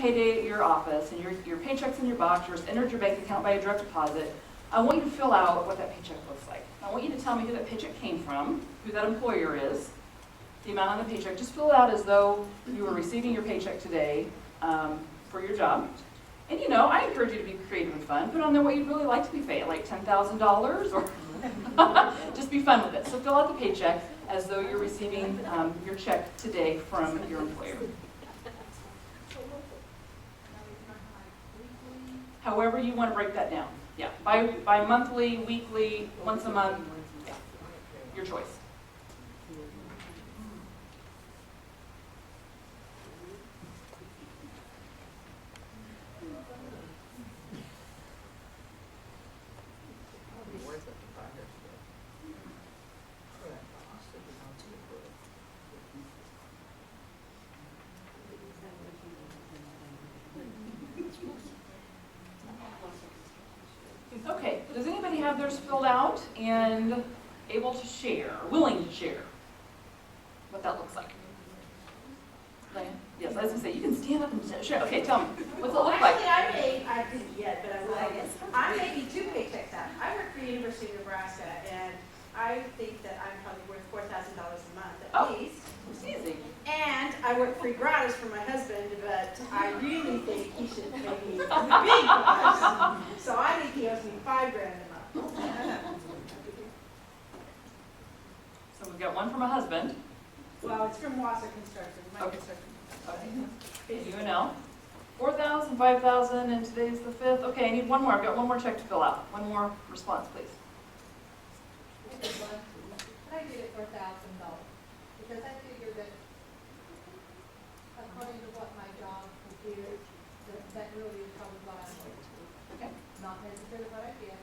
payday at your office and your paycheck's in your box, you're entered your bank account by a direct deposit, I want you to fill out what that paycheck looks like. I want you to tell me who that paycheck came from, who that employer is, the amount on the paycheck. Just fill it out as though you were receiving your paycheck today for your job. And you know, I encourage you to be creative and fun. Put on there what you'd really like to be paid, like $10,000 or just be fun with it. So fill out the paycheck as though you're receiving your check today from your employer. However you want to break that down. Yeah, by monthly, weekly, once a month, yeah, your choice. Okay, does anybody have theirs filled out and able to share, willing to share what that looks like? Diane? Yes, I was going to say, you can stand up and share. Okay, tell me, what's it look like? Actually, I didn't yet, but I will, I guess. I'm making 2 paychecks out. I work for University of Nebraska, and I think that I'm probably worth $4,000 a month at least. It's easy. And I work free gratis for my husband, but I really think he should pay me big bucks. So I think he owes me $5 grand a month. So we've got one from a husband. Well, it's from Wassa Construction, my Okay. construction. Okay. UNL. 4,000, 5,000, and today's the 5th. Okay, I need one more. I've got one more check to fill out. One more response, please. I did it for $1,000 because I figured that according to what my job computed, that really is probably what I'm worth. Okay. Not necessarily what I get.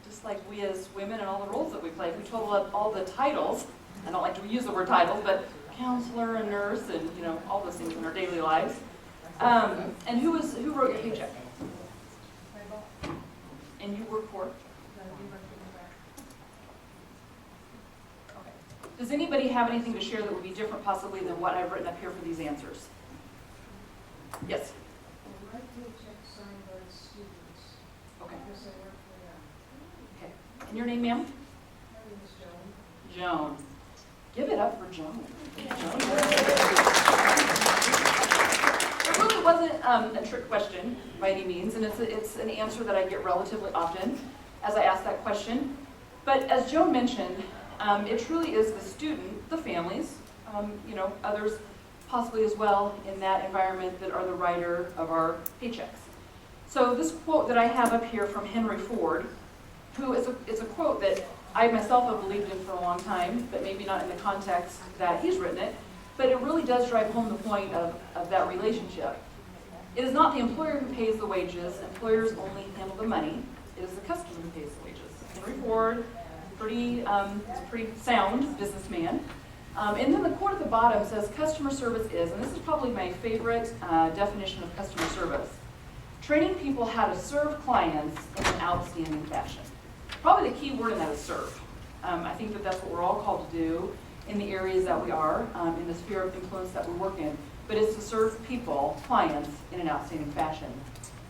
Just like we as women and all the roles that we play, if we total up all the titles, I don't like to use the word titles, but counselor and nurse and, you know, all those things in our daily lives. And who wrote your paycheck? My boss, And you work for? the University of Nebraska. Okay. Does anybody have anything to share that would be different possibly than what I've written up here for these answers? Yes? My paycheck signed by students Okay. because I work for them. Okay. And your name, ma'am? My name is Joan. Joan. Give it up for Joan. Joan. It really wasn't a trick question by any means, and it's an answer that I get relatively often as I ask that question. But as Joan mentioned, it truly is the student, the families, you know, others possibly as well in that environment that are the writer of our paychecks. So this quote that I have up here from Henry Ford, who is a quote that I myself have believed in for a long time, but maybe not in the context that he's written it, but it really does drive home the point of that relationship. It is not the employer who pays the wages. Employers only handle the money. It is the customer who pays the wages. Henry Ford, is a pretty sound businessman. And then the quote at the bottom says, customer service is, and this is probably my favorite definition of customer service, training people how to serve clients in an outstanding fashion. Probably the key word in that is serve. I think that that's what we're all called to do in the areas that we are, in the sphere of influence that we work in. But it's to serve people, clients, in an outstanding fashion.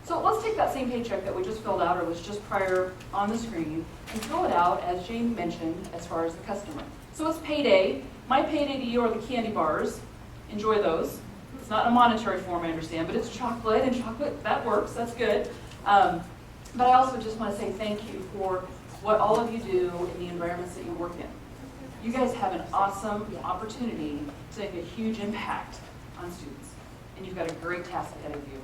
So let's take that same paycheck that we just filled out, or was just prior on the screen, and fill it out, as Jane mentioned, as far as the customer. So it's payday. My payday to you are the candy bars. Enjoy those. It's not in a monetary form, I understand, but it's chocolate, and chocolate, that works, that's good. But I also just want to say thank you for what all of you do in the environments that you work in. You guys have an awesome opportunity to make a huge impact on students, and you've got a great task ahead of you.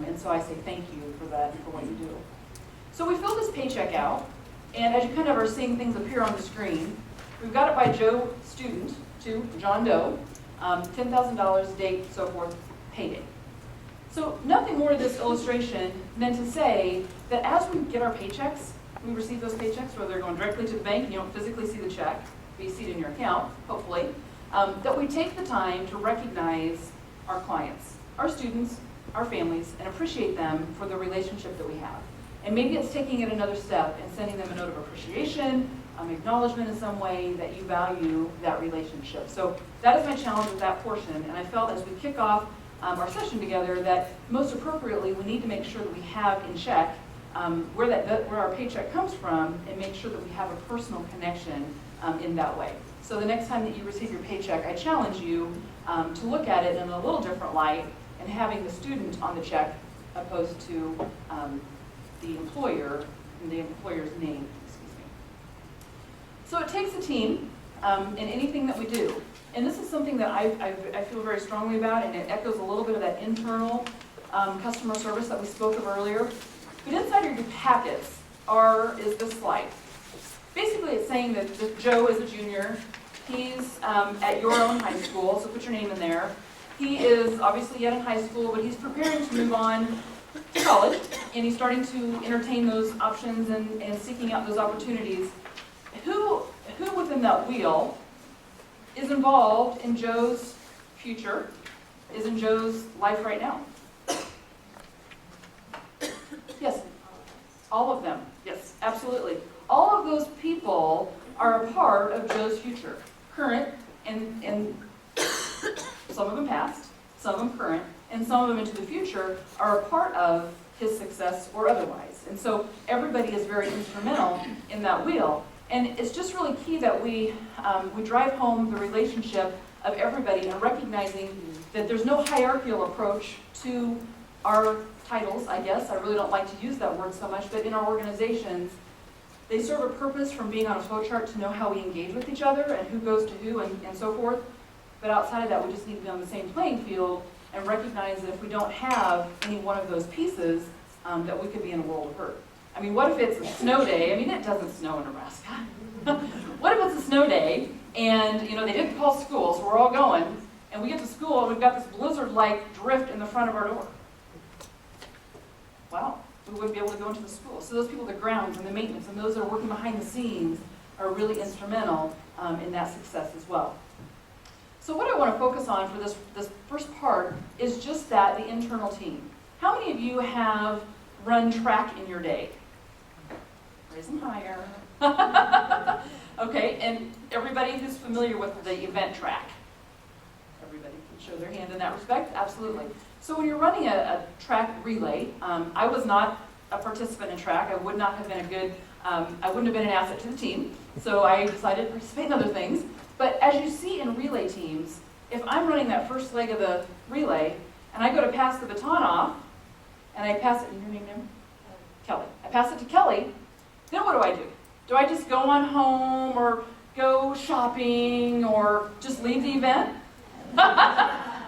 And so I say thank you for that and for what you do. So we filled this paycheck out, and as you kind of are seeing things appear on the screen, we've got it by Joe student to John Doe, $10,000, date, so forth, payday. So nothing more to this illustration than to say that as we get our paychecks, we receive those paychecks, whether they're going directly to the bank and you don't physically see the check, but you see it in your account, hopefully, that we take the time to recognize our clients, our students, our families, and appreciate them for the relationship that we have. And maybe it's taking it another step and sending them a note of appreciation, acknowledgement in some way that you value that relationship. So that is my challenge with that portion, and I felt as we kick off our session together that most appropriately we need to make sure that we have in check where our paycheck comes from, and make sure that we have a personal connection in that way. So the next time that you receive your paycheck, I challenge you to look at it in a little different light and having the student on the check opposed to the employer and the employer's name. Excuse me. So it takes a team in anything that we do. And this is something that I feel very strongly about, and it echoes a little bit of that internal customer service that we spoke of earlier. But inside of your packets is this slide. Basically, it's saying that Joe is a junior. He's at your own high school, so put your name in there. He is obviously yet in high school, but he's preparing to move on to college, and he's starting to entertain those options and seeking out those opportunities. Who within that wheel is involved in Joe's future, is in Joe's life right now? Yes, all of them. Yes, absolutely. All of those people are a part of Joe's future, current and some of them past, some of them current, and some of them into the future are a part of his success or otherwise. And so everybody is very instrumental in that wheel. And it's just really key that we drive home the relationship of everybody and recognizing that there's no hierarchical approach to our titles, I guess. I really don't like to use that word so much, but in our organizations, they serve a purpose from being on a flow chart to know how we engage with each other and who goes to who and so forth. But outside of that, we just need to be on the same playing field and recognize that if we don't have any one of those pieces, that we could be in a world of hurt. I mean, what if it's a snow day? I mean, it doesn't snow in Nebraska. What if it's a snow day and, they didn't call school, so we're all going, and we get to school and we've got this blizzard-like drift in the front of our door? Wow, we wouldn't be able to go into the school. So those people, the grounds and the maintenance, and those that are working behind the scenes are really instrumental in that success as well. So what I want to focus on for this first part is just that, the internal team. How many of you have run track in your day? Raise them higher. Okay, and everybody who's familiar with the event track? Everybody can show their hand in that respect? Absolutely. So when you're running a track relay, I was not a participant in track. I would not have been I wouldn't have been an asset to the team. So I decided to participate in other things. But as you see in relay teams, if I'm running that first leg of the relay, and I go to pass the baton off, and I pass it, and your name, Kelly. I pass it to Kelly, then what do? Do I just go on home, or go shopping, or just leave the event?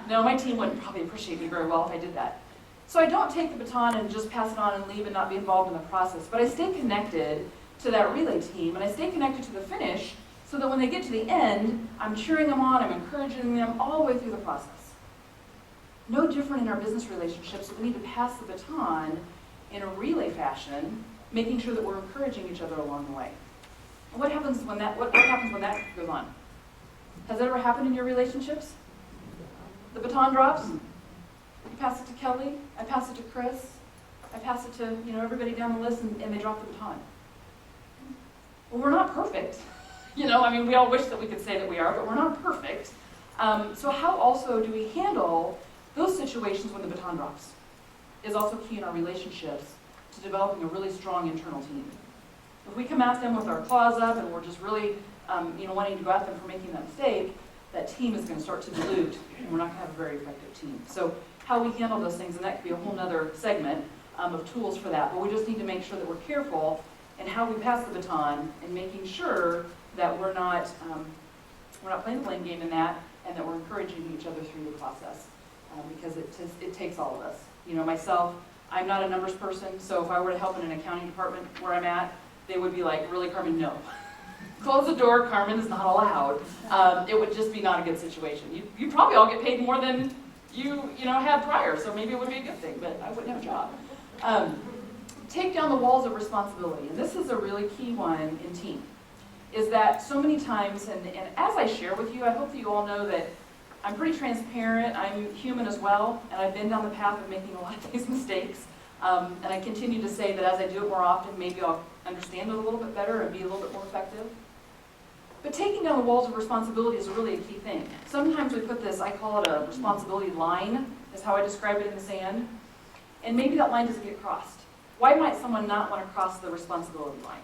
No, my team wouldn't probably appreciate me very well if I did that. So I don't take the baton and just pass it on and leave and not be involved in the process, but I stay connected to that relay team, and I stay connected to the finish, so that when they get to the end, I'm cheering them on, I'm encouraging them all the way through the process. No different in our business relationships. We need to pass the baton in a relay fashion, making sure that we're encouraging each other along the way. And what happens when that goes on? Has that ever happened in your relationships? The baton drops? You pass it to Kelly, I pass it to Chris, I pass it to everybody down the list, and they drop the baton. Well, we're not perfect. We all wish that we could say that we are, but we're not perfect. So how also do we handle those situations when the baton drops? Is also key in our relationships to developing a really strong internal team. If we come at them with our claws up and we're just really wanting to go at them for making that mistake, that team is going to start to dilute, and we're not going to have a very effective team. So how we handle those things, and that could be a whole other segment of tools for that, but we just need to make sure that we're careful in how we pass the baton and making sure that we're not playing the blame game in that, and that we're encouraging each other through the process, because it takes all of us. Myself, I'm not a numbers person, so if I were to help in an accounting department where I'm at, they would be like, really, Carmen, no. Close the door, Carmen is not allowed. It would just be not a good situation. You probably all get paid more than you had prior, so maybe it would be a good thing, but I wouldn't have a job. Take down the walls of responsibility, and this is a really key one in team, is that so many times, and as I share with you, I hope that you all know that I'm pretty transparent, I'm human as well, and I've been down the path of making a lot of these mistakes. And I continue to say that as I do it more often, maybe I'll understand it a little bit better and be a little bit more effective. But taking down the walls of responsibility is really a key thing. Sometimes we put this, I call it a responsibility line, is how I describe it in the sand. And maybe that line doesn't get crossed. Why might someone not want to cross the responsibility line?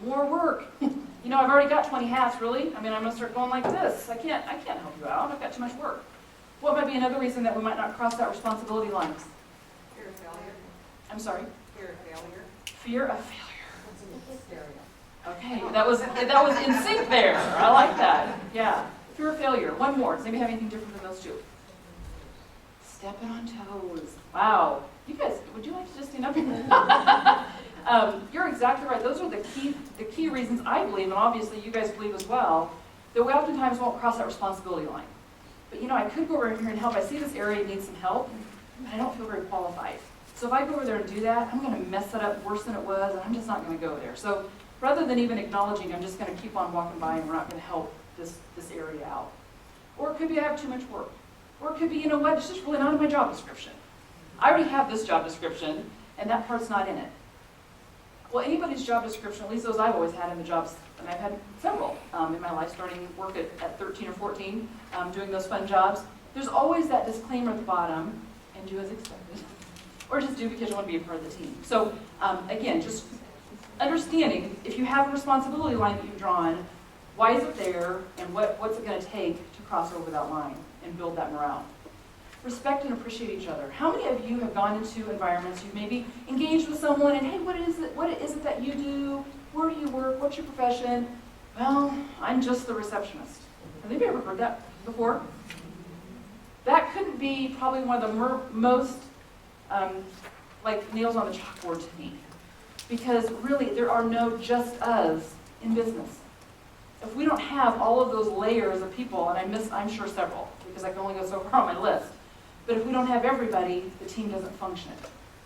More work. You know, I've already got 20 hats, really. I mean, I'm going to start going like this. I can't help you out. I've got too much work. What might be another reason that we might not cross that responsibility line? Fear of failure. I'm sorry? Fear of failure. Fear of failure. Okay, that was in sync there. I like that. Yeah. Fear of failure. One more. Does anybody have anything different than those two? Stepping on toes. Wow. You guys, would you like to just stand up here? You're exactly right. Those are the key reasons I believe, and obviously you guys believe as well, that we oftentimes won't cross that responsibility line. But you know, I could go over here and help. I see this area needs some help, but I don't feel very qualified. So if I go over there and do that, I'm going to mess it up worse than it was, and I'm just not going to go there. So rather than even acknowledging, I'm just going to keep on walking by and we're not going to help this area out. Or it could be I have too much work. Or it could be, you know what, it's just really not in my job description. I already have this job description, and that part's not in it. Well, anybody's job description, at least those I've always had in the jobs, and I've had several in my life, starting work at 13 or 14, doing those fun jobs, there's always that disclaimer at the bottom, and do as expected. Or just do because you want to be a part of the team. So again, just understanding, if you have a responsibility line that you've drawn, why is it there, and what's it going to take to cross over that line and build that morale? Respect and appreciate each other. How many of you have gone into environments, you've maybe engaged with someone, and hey, what is it that you do? Where do you work? What's your profession? Well, I'm just the receptionist. Have anybody ever heard that before? That couldn't be probably one of the most like nails on the chalkboard to me. Because really, there are no just us in business. If we don't have all of those layers of people, and I'm sure several, because I can only go so far on my list, but if we don't have everybody, the team doesn't function.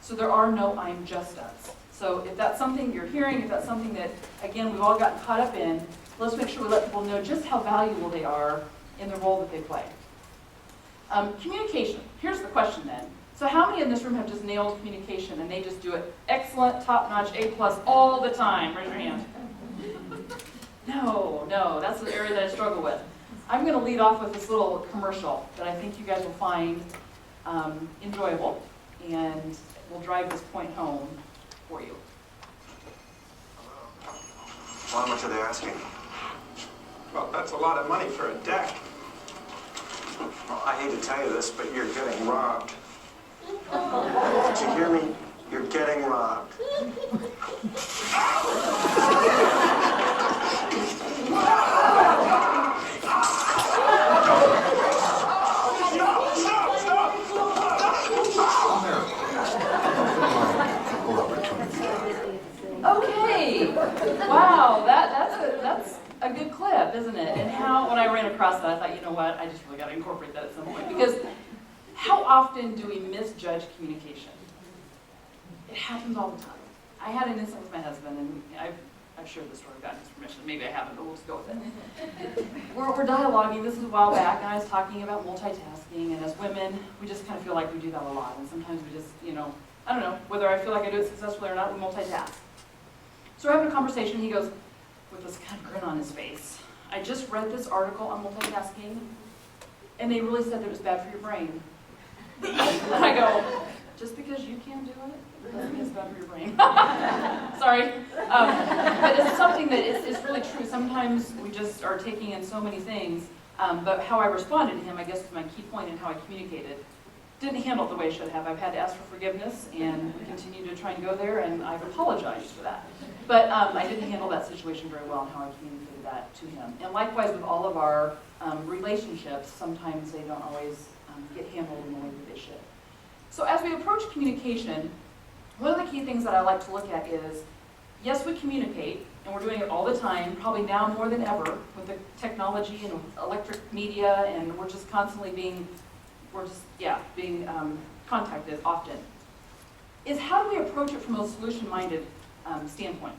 So there are no I'm just us. So if that's something you're hearing, if that's something that, again, we've all gotten caught up in, let's make sure we let people know just how valuable they are in the role that they play. Communication. Here's the question then. So how many in this room have just nailed communication and they just do it excellent, top-notch, A+ all the time? Raise your hand. No, that's the area that I struggle with. I'm going to lead off with this little commercial that I think you guys will find enjoyable and will drive this point home for you. Well, how much are they asking? Well, that's a lot of money for a deck. Well, I hate to tell you this, but you're getting robbed. Did you hear me? You're getting robbed. Okay, wow, that's a good clip, isn't it? And how, when I ran across that, I thought, you know what, I just really got to incorporate that at some point. Because how often do we misjudge communication? It happens all the time. I had an incident with my husband, and I've shared this story, I've gotten his permission. Maybe I haven't, but we'll just go with it. We're dialoguing, this is a while back, and I was talking about multitasking, and as women, we just kind of feel like we do that a lot. And sometimes we just, you know, I don't know, whether I feel like I do it successfully or not, we multitask. So we're having a conversation, he goes, with this kind of grin on his face, I just read this article on multitasking, and they really said that it was bad for your brain. And I go, just because you can't do it, doesn't mean it's bad for your brain. Sorry. But it's something that is really true. Sometimes we just are taking in so many things, but how I responded to him, I guess, was my key point in how I communicated. Didn't handle it the way I should have. I've had to ask for forgiveness, and we continue to try and go there, and I've apologized for that. But I didn't handle that situation very well in how I communicated that to him. And likewise with all of our relationships, sometimes they don't always get handled in the way that they should. So as we approach communication, one of the key things that I like to look at is, yes, we communicate, and we're doing it all the time, probably now more than ever, with the technology and electric media, and we're just constantly being contacted often, is how do we approach it from a solution-minded standpoint?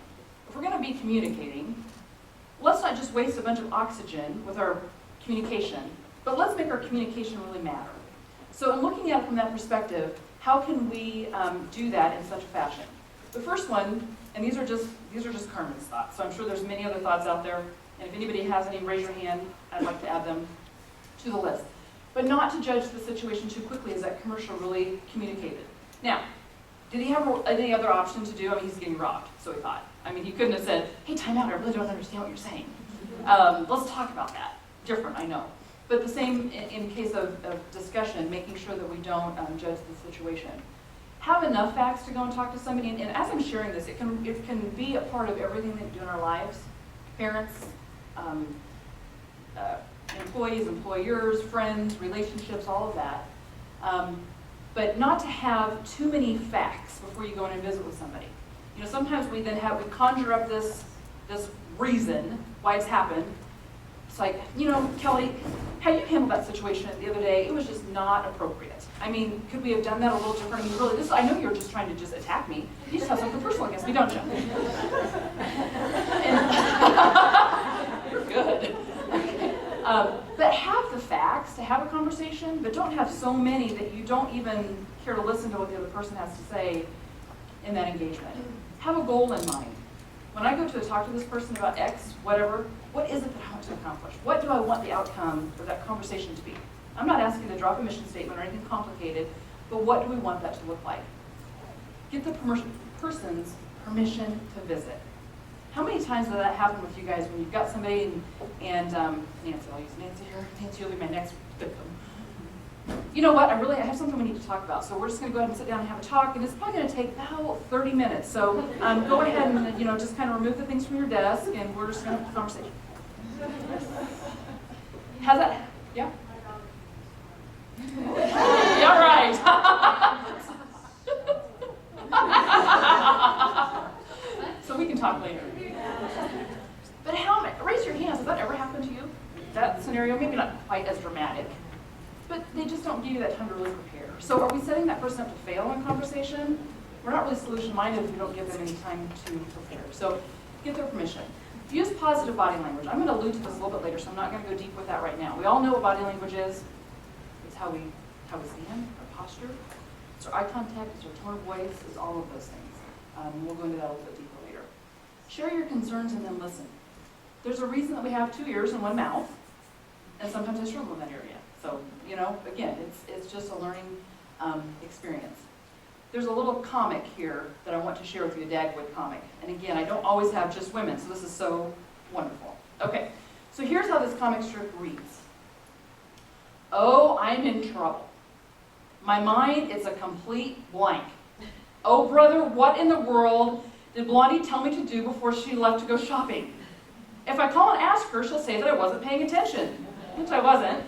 If we're going to be communicating, let's not just waste a bunch of oxygen with our communication, but let's make our communication really matter. So in looking at it from that perspective, How can we do that in such a fashion? The first one, and these are just Carmen's thoughts, so I'm sure there's many other thoughts out there, and if anybody has any, raise your hand. I'd like to add them to the list. But not to judge the situation too quickly, as that commercial really communicated. Now, did he have any other option to do? I mean, he's getting robbed, so he thought. I mean, he couldn't have said, hey, time out, I really don't understand what you're saying. Let's talk about that. Different, I know. But the same in case of discussion, making sure that we don't judge the situation. Have enough facts to go and talk to somebody, and as I'm sharing this, it can be a part of everything that we do in our lives. Parents, employees, employers, friends, relationships, all of that. But not to have too many facts before you go in and visit with somebody. You know, sometimes we conjure up this reason why it's happened. It's like, you know, Kelly, how you handled that situation the other day, it was just not appropriate. I mean, could we have done that a little different? I mean, really, I know you're just trying to just attack me. You just have something personal against me, don't you? You're good. But have the facts to have a conversation, but don't have so many that you don't even care to listen to what the other person has to say in that engagement. Have a goal in mind. When I go to talk to this person about X, whatever, what is it that I want to accomplish? What do I want the outcome of that conversation to be? I'm not asking to drop a mission statement or anything complicated, but what do we want that to look like? Get the person's permission to visit. How many times does that happen with you guys when you've got somebody and Nancy, I'll use Nancy here. Nancy will be my next victim. You know what, I have something we need to talk about, so we're just going to go ahead and sit down and have a talk, and it's probably going to take about 30 minutes. So go ahead and just kind of remove the things from your desk, and we're just going to have a conversation. How's that? Yeah? Yeah, right. So we can talk later. But raise your hands, has that ever happened to you? That scenario, maybe not quite as dramatic, but they just don't give you that time to really prepare. So are we setting that person up to fail in conversation? We're not really solution-minded if we don't give them any time to prepare. So get their permission. Use positive body language. I'm going to allude to this a little bit later, so I'm not going to go deep with that right now. We all know what body language is. It's how we stand, our posture. It's our eye contact, it's our tone of voice, it's all of those things. We'll go into that a little bit deeper later. Share your concerns and then listen. There's a reason that we have 2 ears and 1 mouth, and sometimes I struggle in that area. So, again, it's just a learning experience. There's a little comic here that I want to share with you, a Dagwood comic. And again, I don't always have just women, so this is so wonderful. Okay, so here's how this comic strip reads. Oh, I'm in trouble. My mind is a complete blank. Oh, brother, what in the world did Blondie tell me to do before she left to go shopping? If I call and ask her, she'll say that I wasn't paying attention, which I wasn't.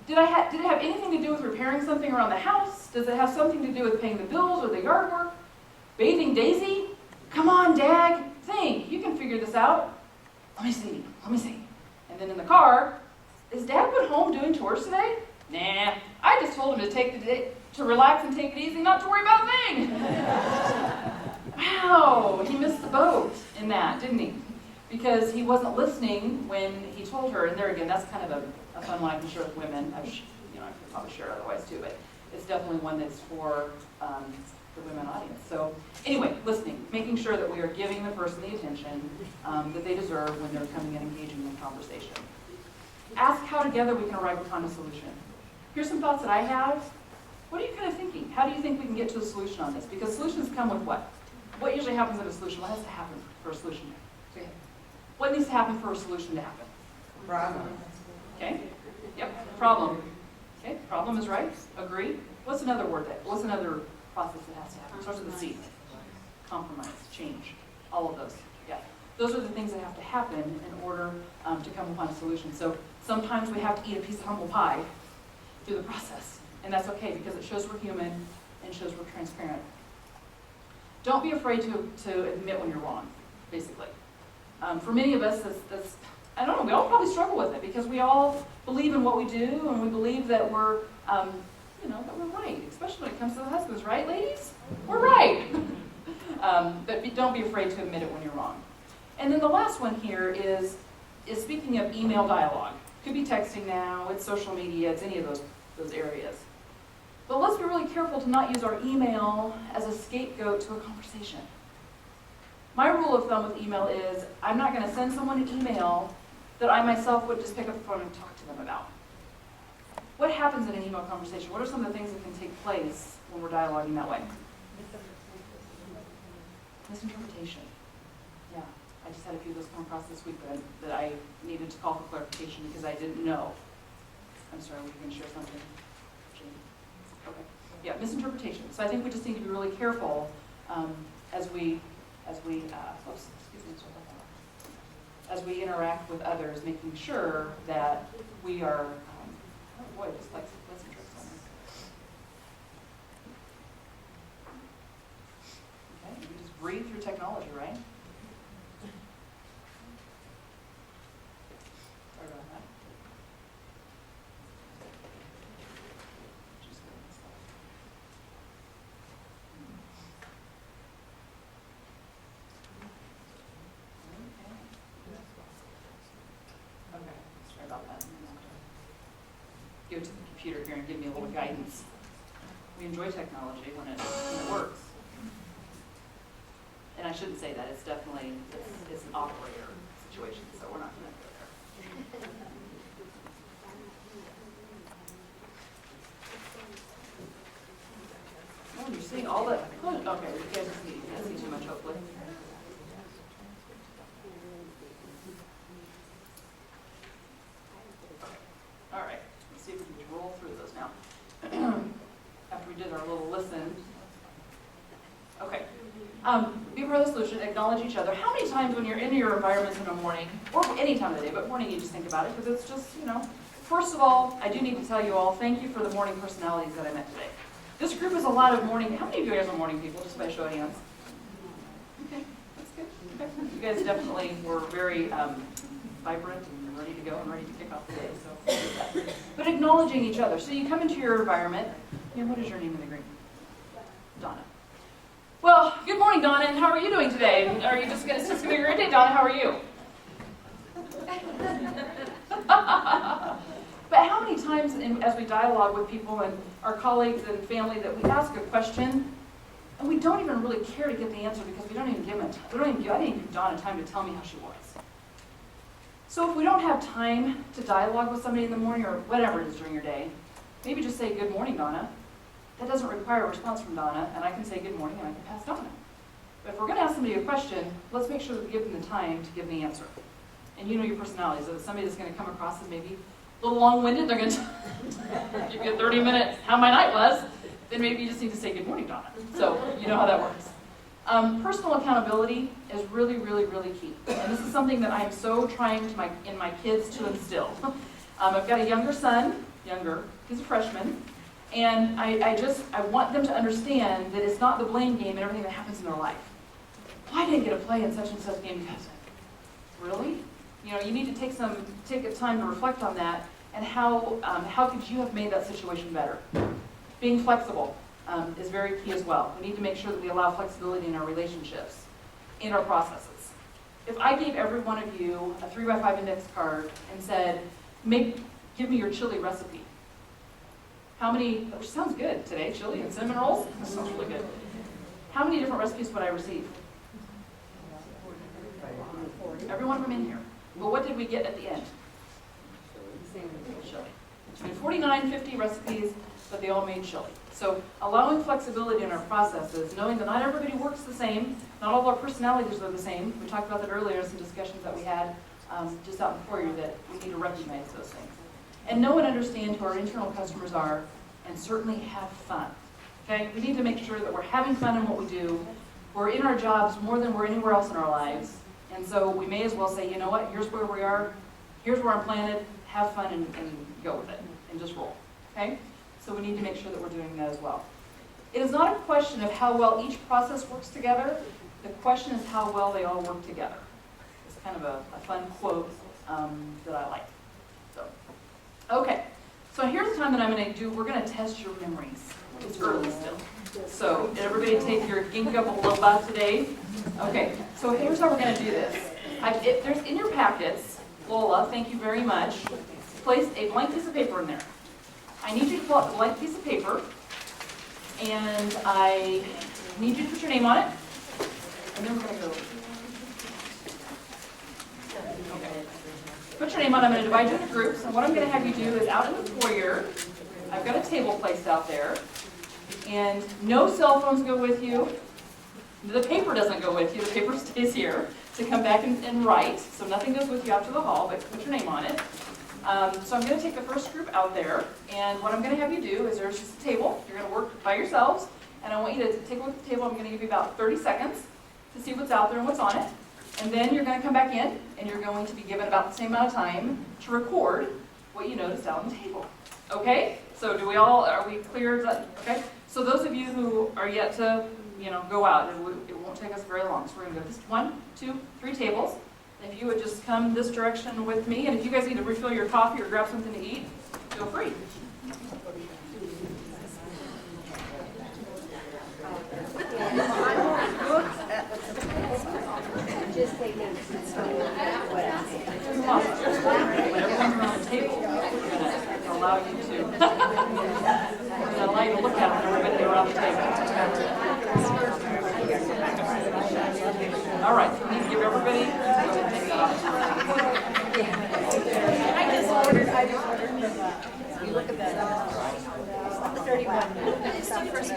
Did it have anything to do with repairing something around the house? Does it have something to do with paying the bills or the yard work? Bathing Daisy? Come on, Dag, think, you can figure this out. Let me see. And then in the car, is Dagwood home doing chores today? Nah, I just told him to take the day to relax and take it easy, not to worry about a thing. Wow, he missed the boat in that, didn't he? Because he wasn't listening when he told her, and there again, that's kind of a fun one I can share with women. I could probably share it otherwise too, but it's definitely one that's for the women audience. So anyway, listening, making sure that we are giving the person the attention that they deserve when they're coming and engaging in conversation. Ask how together we can arrive upon a solution. Here's some thoughts that I have. What are you kind of thinking? How do you think we can get to a solution on this? Because solutions come with what? What usually happens in a solution? What has to happen for a solution? What needs to happen for a solution to happen? Problem. Okay. Yep. Problem. Okay. Problem is right. Agree. What's another process that has to happen? Starts with a C. Compromise. Change. All of those. Yeah. Those are the things that have to happen in order to come upon a solution. So sometimes we have to eat a piece of humble pie through the process. And that's okay because it shows we're human and shows we're transparent. Don't be afraid to admit when you're wrong, basically. For many of us, that's I don't know, we all probably struggle with it because we all believe in what we do and we believe that we're, that we're right, especially when it comes to the husbands, right, ladies? We're right. But don't be afraid to admit it when you're wrong. And then the last one here is speaking of email dialogue. Could be texting now, it's social media, it's any of those areas. But let's be really careful to not use our email as a scapegoat to a conversation. My rule of thumb with email is I'm not going to send someone an email that I myself would just pick up the phone and talk to them about. What happens in an email conversation? What are some of the things that can take place when we're dialoguing that way? Misinterpretation. Yeah, I just had a few of those come across this week that I needed to call for clarification because I didn't know. I'm sorry, were you going to share something? Okay. Yeah, misinterpretation. So I think we just need to be really careful as we interact with others, making sure that we are. Oh boy, just like let's some tricks on this. Okay, you just breathe through technology, right? Sorry about that. Just getting this stuff. Okay, sorry about that. Go to the computer here and give me a little guidance. We enjoy technology when it works. And I shouldn't say that, it's definitely, it's an operator situation, so we're not gonna go there. Oh, you're seeing all that, okay, you guys can't see too much hopefully. All right, let's see if we can roll through those now. After we did our little listen. Okay. Be part of the solution, acknowledge each other. How many times when you're in your environment in the morning, or any time of the day, but morning you just think about it, because it's just, first of all, I do need to tell you all, thank you for the morning personalities that I met today. This group is a lot of morning, how many of you guys are morning people, just by a show of hands? Okay, that's good. Okay. You guys definitely were very vibrant and ready to go and ready to kick off the day, so. But acknowledging each other. So you come into your environment, what is your name in the green? Donna. Well, good morning, Donna, and how are you doing today? Are you just going to be a great day, Donna? How are you? But how many times as we dialogue with people and our colleagues and family that we ask a question and we don't even really care to get the answer because we don't even give them I didn't give Donna time to tell me how she was. So if we don't have time to dialogue with somebody in the morning or whatever it is during your day, maybe just say, good morning, Donna. That doesn't require a response from Donna, and I can say good morning and I can pass Donna. But if we're going to ask somebody a question, let's make sure that we give them the time to give the answer. And you know your personality, so if somebody that's going to come across as maybe a little long-winded, they're going to give you a 30-minute how my night was, then maybe you just need to say good morning, Donna. So you know how that works. Personal accountability is really, really, really key. And this is something that I am so trying in my kids to instill. I've got a younger son, he's a freshman. And I want them to understand that it's not the blame game and everything that happens in their life. Well, I didn't get a play in such and such game because, really? You need to take a time to reflect on that and how could you have made that situation better? Being flexible is very key as well. We need to make sure that we allow flexibility in our relationships, in our processes. If I gave every one of you a 3x5 index card and said, give me your chili recipe. How many, which sounds good today, chili and cinnamon rolls? That sounds really good. How many different recipes would I receive? Every one of them in here. But what did we get at the end? Chili. Between 49, 50 recipes, but they all made chili. So allowing flexibility in our processes, knowing that not everybody works the same, not all of our personalities are the same. We talked about that earlier in some discussions that we had just out before you, that we need to recognize those things. And know and understand who our internal customers are, and certainly have fun. Okay? We need to make sure that we're having fun in what we do. We're in our jobs more than we're anywhere else in our lives. And so we may as well say, you know what, here's where we are, here's where I'm planted, have fun and go with it, and just roll. Okay? So we need to make sure that we're doing that as well. It is not a question of how well each process works together. The question is how well they all work together. It's kind of a fun quote that I like. Okay, so here's the time that I'm going to do, we're going to test your memories. It's early still. So did everybody take your ginkgo biloba today? Okay, so here's how we're going to do this. There's in your packets, Lola, thank you very much, place a blank piece of paper in there. I need you to pull out the blank piece of paper, And I need you to put your name on it. And then we're going to go. Okay. Put your name on it. I'm going to divide you into groups. And what I'm going to have you do is out in the foyer, I've got a table placed out there. And no cell phones go with you. The paper doesn't go with you. The paper stays here to come back and write. So nothing goes with you out to the hall, but put your name on it. So I'm going to take the first group out there, and what I'm going to have you do is there's just a table. You're going to work by yourselves, and I want you to take a look at the table. I'm going to give you about 30 seconds to see what's out there and what's on it. And then you're going to come back in, and you're going to be given about the same amount of time to record what you noticed out on the table. Okay? So are we clear? Okay? So those of you who are yet to, go out, it won't take us very long. So we're going to go this 1, 2, 3 tables. If you would just come this direction with me, and if you guys need to refill your coffee or grab something to eat, feel free. Come on. When everyone's around the table, we're going to allow you to. We're going to allow you to look at them, everybody around the table. All right, so we need to give everybody. You look at that. 31. It's the first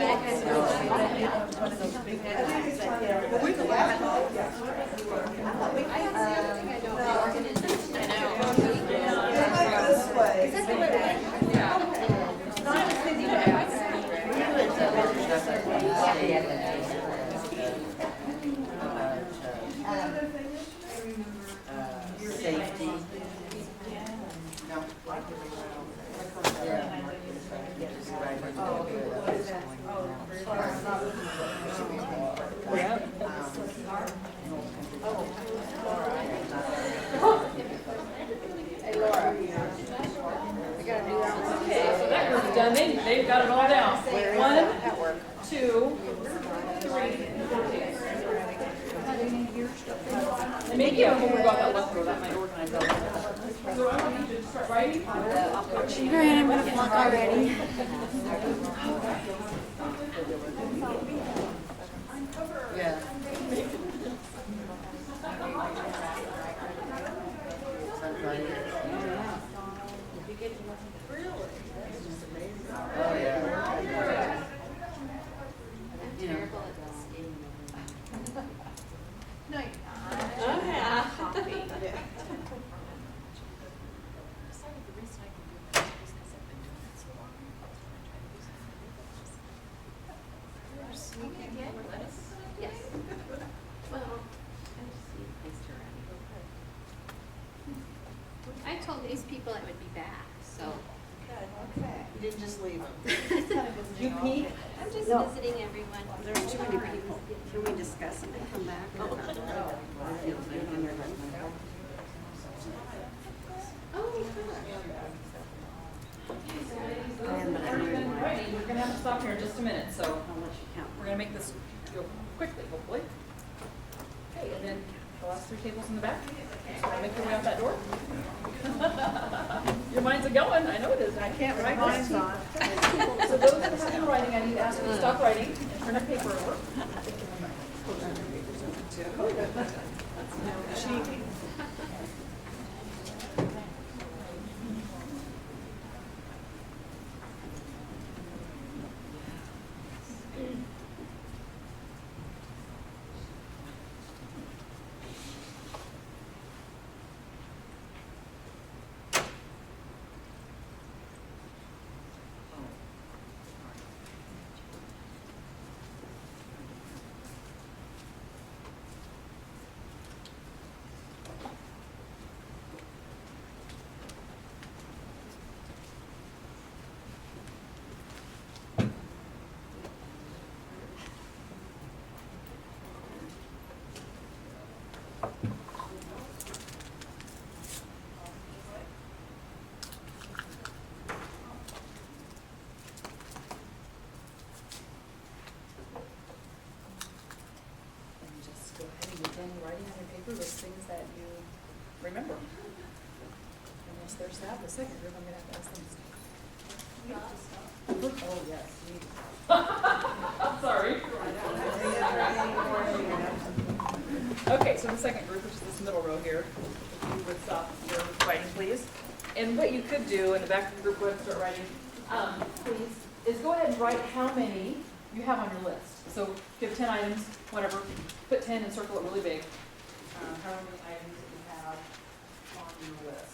Safety. Hey, Laura. We gotta do that one. Okay, so that group's done. They've got it all down. 1, 2, 3. And maybe when we got that left row, that might organize that. So I want you to start writing. Right, I'm gonna flunk already. Yeah. Oh, yeah. You know. Yes. Well, I told these people I would be back, so. You didn't just leave them. You peek? I'm just visiting everyone. There's too many people. Can we discuss and then come back? Oh, We're going to have to stop here in just a minute, so I'll let you count. we're going to make this go quickly, hopefully. Okay, and then the last 3 tables in the back. So make your way out that door. Your mind's a-going, I know it is. I can't write mine's on. So those that have been writing, I need to ask you to stop writing and turn your paper over. Writing on your paper those things that you remember. Unless there's that, the second group, I'm going to have to ask them to stop. Oh, yes. Okay, so the second group, which is this middle row here, if you would stop your writing, please. And what you could do in the back of the group, go ahead and start writing, please, is go ahead and write how many you have on your list. So if you have 10 items, whatever, put 10 and circle it really big. However many items that you have on your list.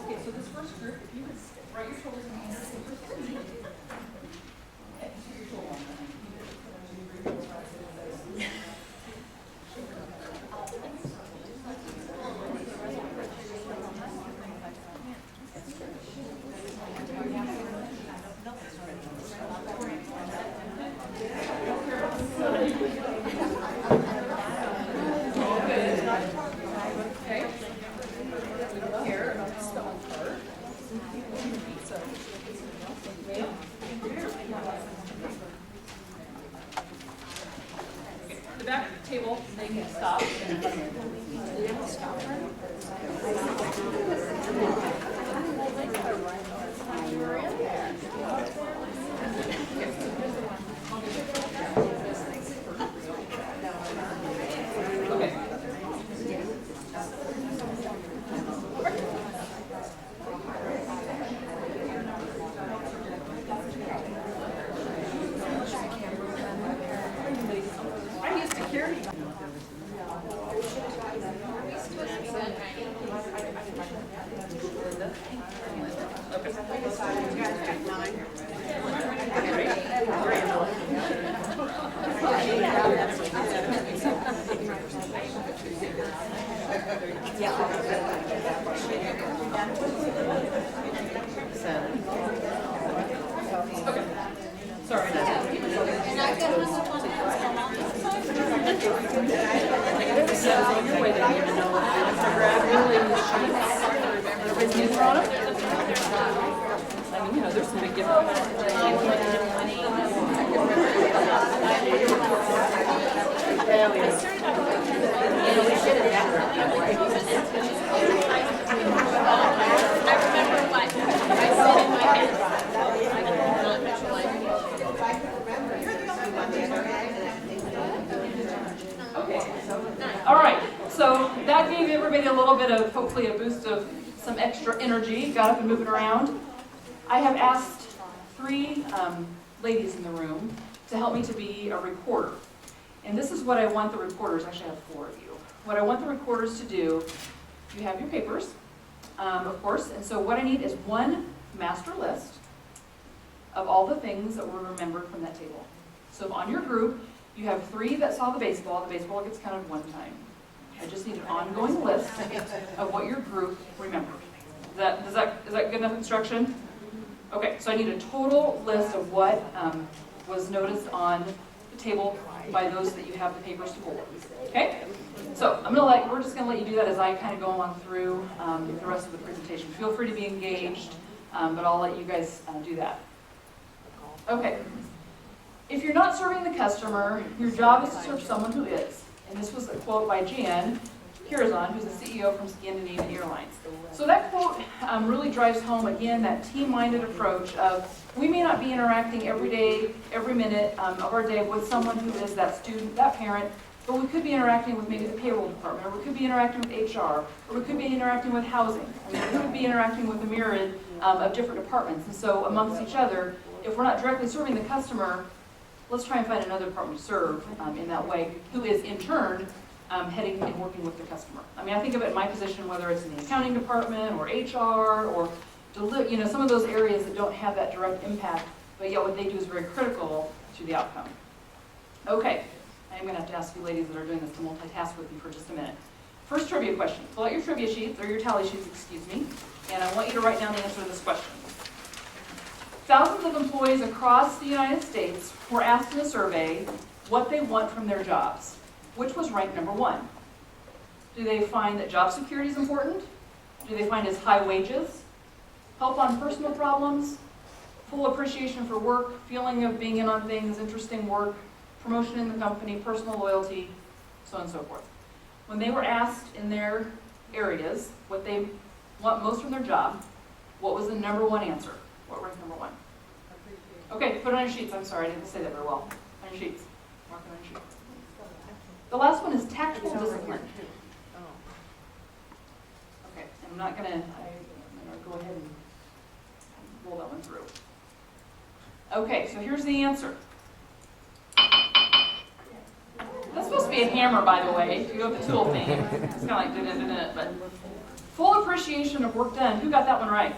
Okay, so this first group, if you would write your totals in the answer. The back table, they can stop. Okay. I used security. Okay. Sorry. So your way that you know, grab really sheets. Is on them? I mean, you know, there's some big All right, so that gave everybody a little bit of, hopefully, a boost of some extra energy, got up and moving around. I have asked 3 ladies in the room to help me to be a recorder. And this is what I want the recorders, actually I have 4 of you. What I want the recorders to do, you have your papers, of course, and so what I need is one master list of all the things that were remembered from that table. So on your group, you have 3 that saw the baseball gets counted 1 time. I just need an ongoing list of what your group remembered. Is that good enough instruction? Okay, so I need a total list of what was noticed on the table by those that you have the papers to hold. Okay? So we're just gonna let you do that as I kind of go on through the rest of the presentation. Feel free to be engaged, but I'll let you guys do that. Okay. If you're not serving the customer, your job is to serve someone who is. And this was a quote by Jan Curazon, who's the CEO from Scandinavian Airlines. So that quote really drives home, again, that team-minded approach of we may not be interacting every day, every minute of our day with someone who is that student, that parent, but we could be interacting with maybe the payroll department, or we could be interacting with HR, or we could be interacting with housing. We could be interacting with a myriad of different departments. And so amongst each other, if we're not directly serving the customer, let's try and find another department to serve in that way, who is in turn heading and working with the customer. I mean, I think of it in my position, whether it's in the accounting department or HR or some of those areas that don't have that direct impact, but yet what they do is very critical to the outcome. Okay, I'm going to have to ask you ladies that are doing this to multitask with me for just a minute. First trivia question. Pull out your trivia sheets, or your tally sheets, excuse me, and I want you to write down the answer to this question. Thousands of employees across the United States were asked in a survey what they want from their jobs. Which was ranked number 1? Do they find that job security is important? Do they find it's high wages? Help on personal problems? Full appreciation for work? Feeling of being in on things? Interesting work? Promotion in the company? Personal loyalty? So on and so forth. When they were asked in their areas what they want most from their job, What was the number one answer? What ranked number one? Okay, put it on your sheets. I'm sorry, I didn't say that very well. On your sheets. Mark it on your sheets. The last one is tactful discipline. Okay, I'm gonna go ahead and roll that one through. Okay, so here's the answer. That's supposed to be a hammer, by the way, if you go with the tool thing. It's kind of like da-da-da-da, but full appreciation of work done. Who got that one right?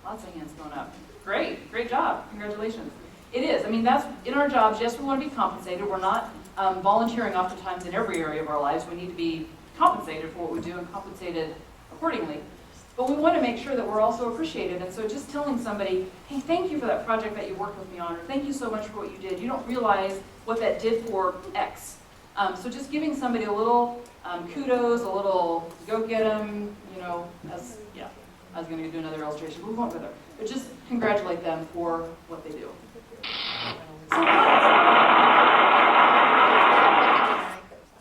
Lots of hands going up. Great job. Congratulations. It is. I mean, that's in our jobs. Yes, we want to be compensated. We're not volunteering oftentimes in every area of our lives. We need to be compensated for what we do and compensated accordingly. But we want to make sure that we're also appreciated. And so just telling somebody, hey, thank you for that project that you worked with me on, or thank you so much for what you did. You don't realize what that did for X. So just giving somebody a little kudos, a little go get them, as, yeah, I was going to do another illustration, but we won't go there. But just congratulate them for what they do.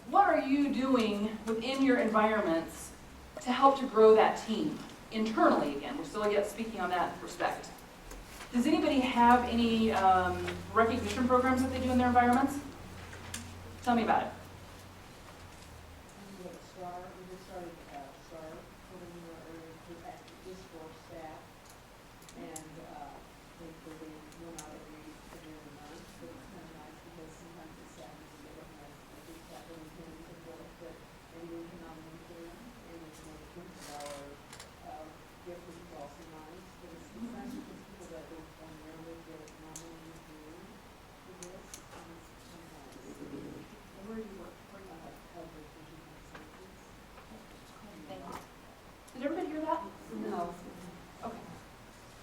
What are you doing within your environments to help to grow that team internally? Again, we're still yet speaking on that respect. Does anybody have any recognition programs that they do in their environments? Tell me about it. We just started STAR, putting in our area to active discourse staff, and they went out every month, but it's kind of nice because sometimes it's sad when you don't have a big capital things and work, but maybe we can nominate them, and it's another $50 gift, which is also nice, but it's nice because people that don't primarily get nominated for this, and it's nice. And where do you work? Thank you. Did everybody hear that? No. Okay.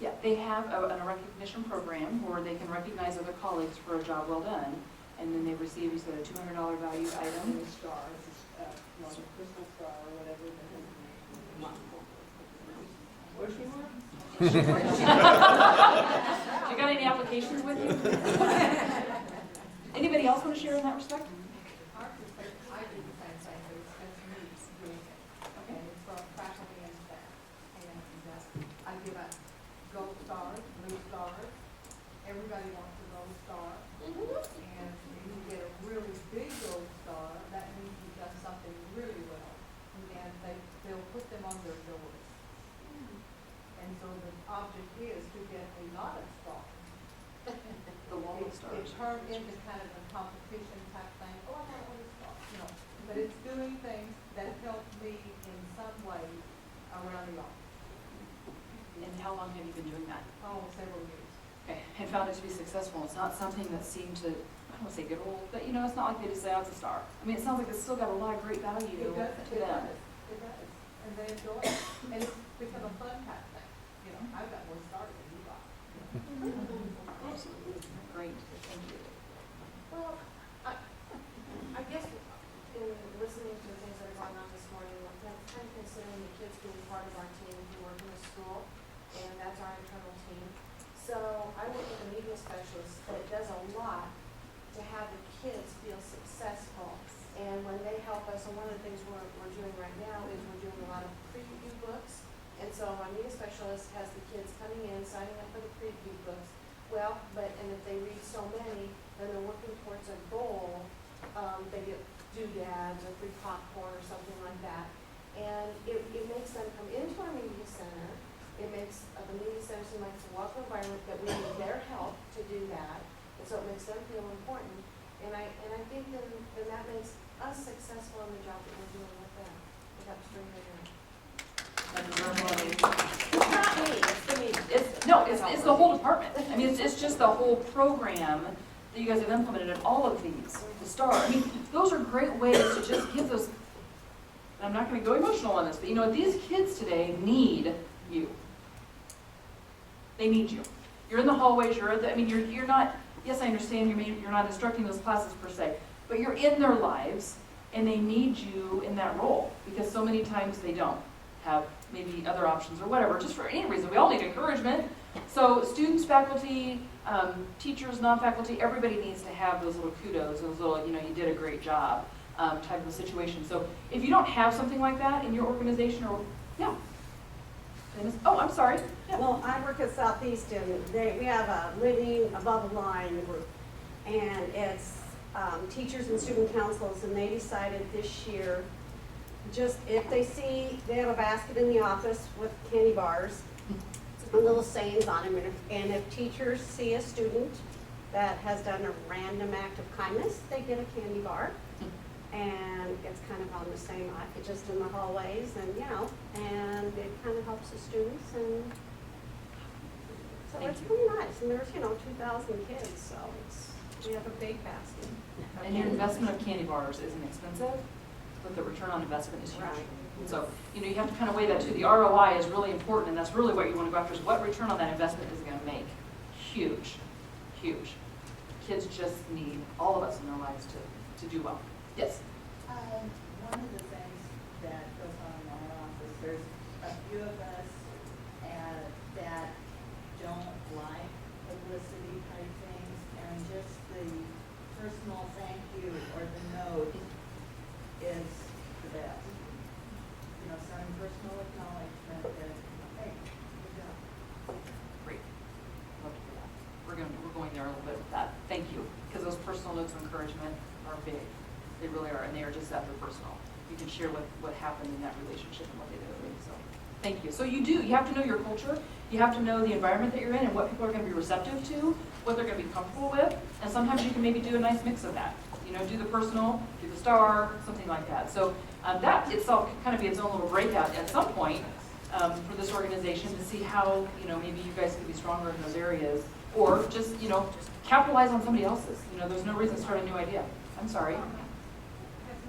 Yeah, they have a recognition program where they can recognize other colleagues for a job well done, and then they receive, you said, a $200 value item. A star, it's like a crystal star or whatever. Where's she work? You got any applications with you? Anybody else want to share in that respect? I do the same thing, but it's me doing it. Okay, it's for faculty and staff. And I give out gold stars, blue stars. Everybody wants a gold star. And if you get a really big gold star, that means you've done something really well. And they'll put them on their doors. And so the object is to get a lot of stars. The wall of stars. It turned into kind of a competition type thing. Oh, I got all these stars. But it's doing things that help me in some way around the office. And how long have you been doing that? Oh, several years. Okay, and found it to be successful. It's not something that seemed to, I don't want to say get old, but it's not like they just say, oh, it's a star. I mean, it sounds like it's still got a lot of great value to them. It does. And they enjoy it. And it's become a fun type thing. I've got more stars than you got. Absolutely. Great. Thank you. Well, I guess in listening to the things that are going on this morning, I'm kind of considering the kids being part of our team who work in the school, and that's our internal team. So I work with a media specialist that does a lot to have the kids feel successful. And when they help us, and one of the things we're doing right now is we're doing a lot of preview books. And so my media specialist has the kids coming in, signing up for the preview books. Well, and if they read so many, then they're working towards a goal. They get doodads or free popcorn or something like that. And it makes them come into our media center. It makes the media center seem like it's a welcome environment, that we need their help to do that. And so it makes them feel important. And I think then that makes us successful in the job that we're doing with them. It helps bring them in. It's not me, it's the media. It's the whole department. I mean, it's just the whole program that you guys have implemented in all of these. The STAR. I mean, those are great ways to just give those, and I'm not going to go emotional on this, but these kids today need you. They need you. You're in the hallways, you're not, yes, I understand you're not instructing those classes per se, but you're in their lives, and they need you in that role, because so many times they don't have maybe other options or whatever, just for any reason. We all need encouragement. So students, faculty, teachers, non-faculty, everybody needs to have those little kudos, those little, you did a great job type of situation. So if you don't have something like that in your organization, or, yeah. Dennis? Oh, I'm sorry. Yeah. Well, I work at Southeast and we have a living above the line group. And it's teachers and student councils, and they decided this year, just if they see, they have a basket in the office with candy bars, and little sayings on them, and if teachers see a student that has done a random act of kindness, they get a candy bar. And it's kind of on the same, just in the hallways, and and it kind of helps the students, and so it's pretty nice. And there's 2,000 kids, so we have a big basket. And your investment of candy bars isn't expensive, but the return on investment is huge. Right. So, you have to kind of weigh that too. The ROI is really important, and that's really what you want to go after, is what return on that investment is going to make. Huge, huge. Kids just need all of us in their lives to do well. Yes? One of the things that goes on in our office, there's a few of us that don't like publicity type things, and just the personal thank you or the note is the best. Some personal acknowledgement that, hey, good job. Great. Love to hear that. We're going there a little bit with that. Thank you. Because those personal notes of encouragement are big. They really are, and they are just that, they're personal. You can share what happened in that relationship and what they did. So thank you. So you have to know your culture. You have to know the environment that you're in and what people are going to be receptive to, what they're going to be comfortable with, and sometimes you can maybe do a nice mix of that. Do the personal, do the star, something like that. So that itself can kind of be its own little breakout at some point for this organization to see how, maybe you guys can be stronger in those areas, or just, capitalize on somebody else's. There's no reason to start a new idea. I'm sorry. Has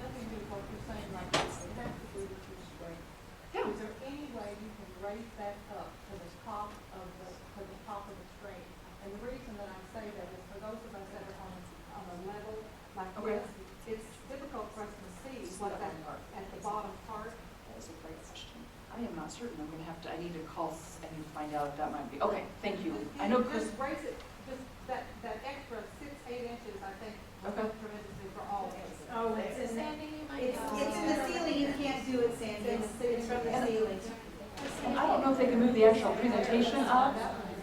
nothing to do with what you're saying, like, it has to do with your strength. Yeah. Is there any way you can raise that up to the top of the string? And the reason that I say that is for those of us that are on a level like Okay. this, it's difficult for us to see what that at the bottom part. That is a great question. I am not certain. I need to call, I need to find out if that might be. Okay, thank you. I know Chris. Just raise it, just that extra 6-8 inches, I think, Okay. tremendously for all of us. Oh, it's in the, Sandy, you might it's in the ceiling, you can't do it, Sandy, it's from the ceiling. I don't know if they can move the actual presentation up.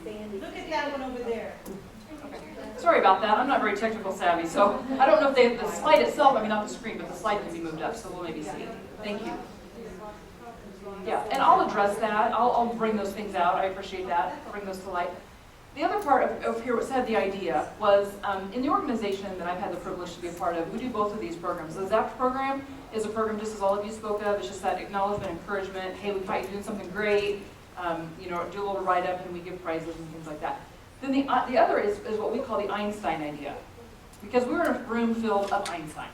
Look at that one over there. Sorry about that. I'm not very technical savvy, so I don't know if the slide itself, not the screen, but the slide can be moved up, so we'll maybe see. Thank you. Yeah, and I'll address that. I'll bring those things out. I appreciate that. I'll bring those to light. The other part of here, what had the idea was, in the organization that I've had the privilege to be a part of, we do both of these programs. The ZAP program is a program just as all of you spoke of. It's just that acknowledgement, encouragement. Hey, we thought you were doing something great. Do a little write-up and we give prizes and things like that. Then the other is what we call the Einstein idea. Because we're in a room filled of Einsteins.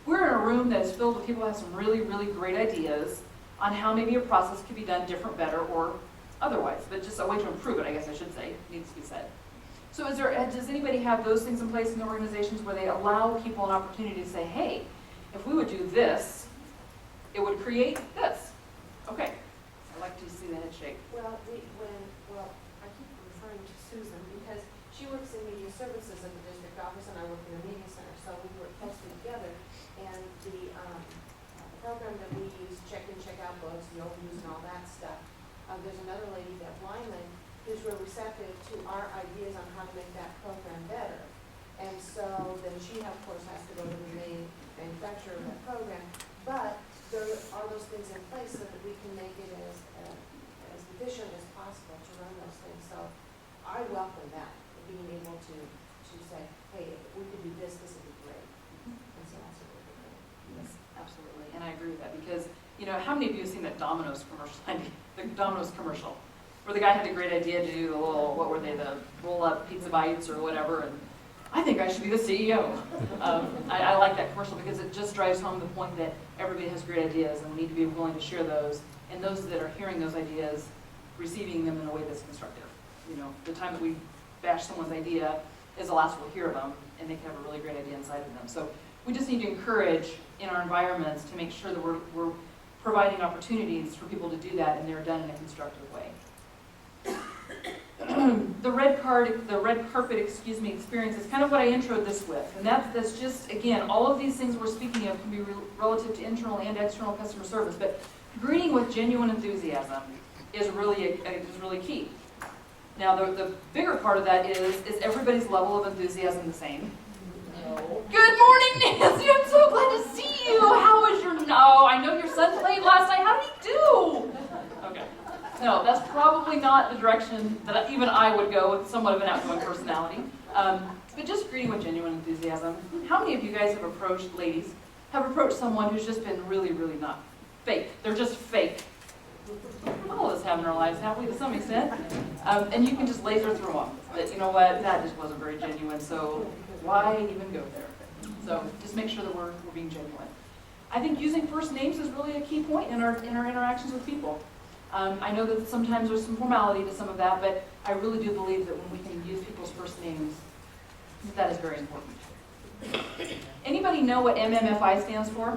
We're in a room that is filled with people who have some really, really great ideas on how maybe a process could be done different, better, or otherwise. But just a way to improve it, I guess I should say, needs to be said. So does anybody have those things in place in their organizations where they allow people an opportunity to say, hey, if we would do this, it would create this? Okay. I'd like to see the head shake. Well, I keep referring to Susan because she works in media services in the district office and I work in the media center, so we work closely together. And the program that we use, check-in, check-out books, the overviews and all that stuff, there's another lady, Deb Lyman, who's real receptive to our ideas on how to make that program better. And so then she, of course, has to go to the main manufacturer of that program. But there are those things in place so that we can make it as efficient as possible to run those things. So I welcome that, being able to say, hey, if we could do this, this would be great. And so that's what we're doing. Yes, absolutely. And I agree with that because, how many of you have seen that Domino's commercial? The Domino's commercial, where the guy had a great idea to do the little, what were they, the roll-up pizza bites or whatever, and I think I should be the CEO. I like that commercial because it just drives home the point that everybody has great ideas and we need to be willing to share those, and those that are hearing those ideas, receiving them in a way that's constructive. The time that we bash someone's idea is the last we'll hear of them, and they can have a really great idea inside of them. So we just need to encourage in our environments to make sure that we're providing opportunities for people to do that, and they're done in a constructive way. The red carpet experience is kind of what I introed this with, and that's just, again, all of these things we're speaking of can be relative to internal and external customer service, but greeting with genuine enthusiasm, is really key. Now, the bigger part of that is everybody's level of enthusiasm the same? No. Good morning, Nancy. I'm so glad to see you. How was your? No, I know your son played last night. How did he do? Okay. No, that's probably not the direction that even I would go with somewhat of an outgoing personality. But just greeting with genuine enthusiasm. How many of you guys have approached, ladies, have approached someone who's just been really, really not fake? They're just fake. All of us have in our lives, have we, to some extent? And you can just laser through them. But you know what? That just wasn't very genuine, so why even go there? So just make sure that we're being genuine. I think using first names is really a key point in our interactions with people. I know that sometimes there's some formality to some of that, but I really do believe that when we can use people's first names, that is very important. Anybody know what MMFI stands for?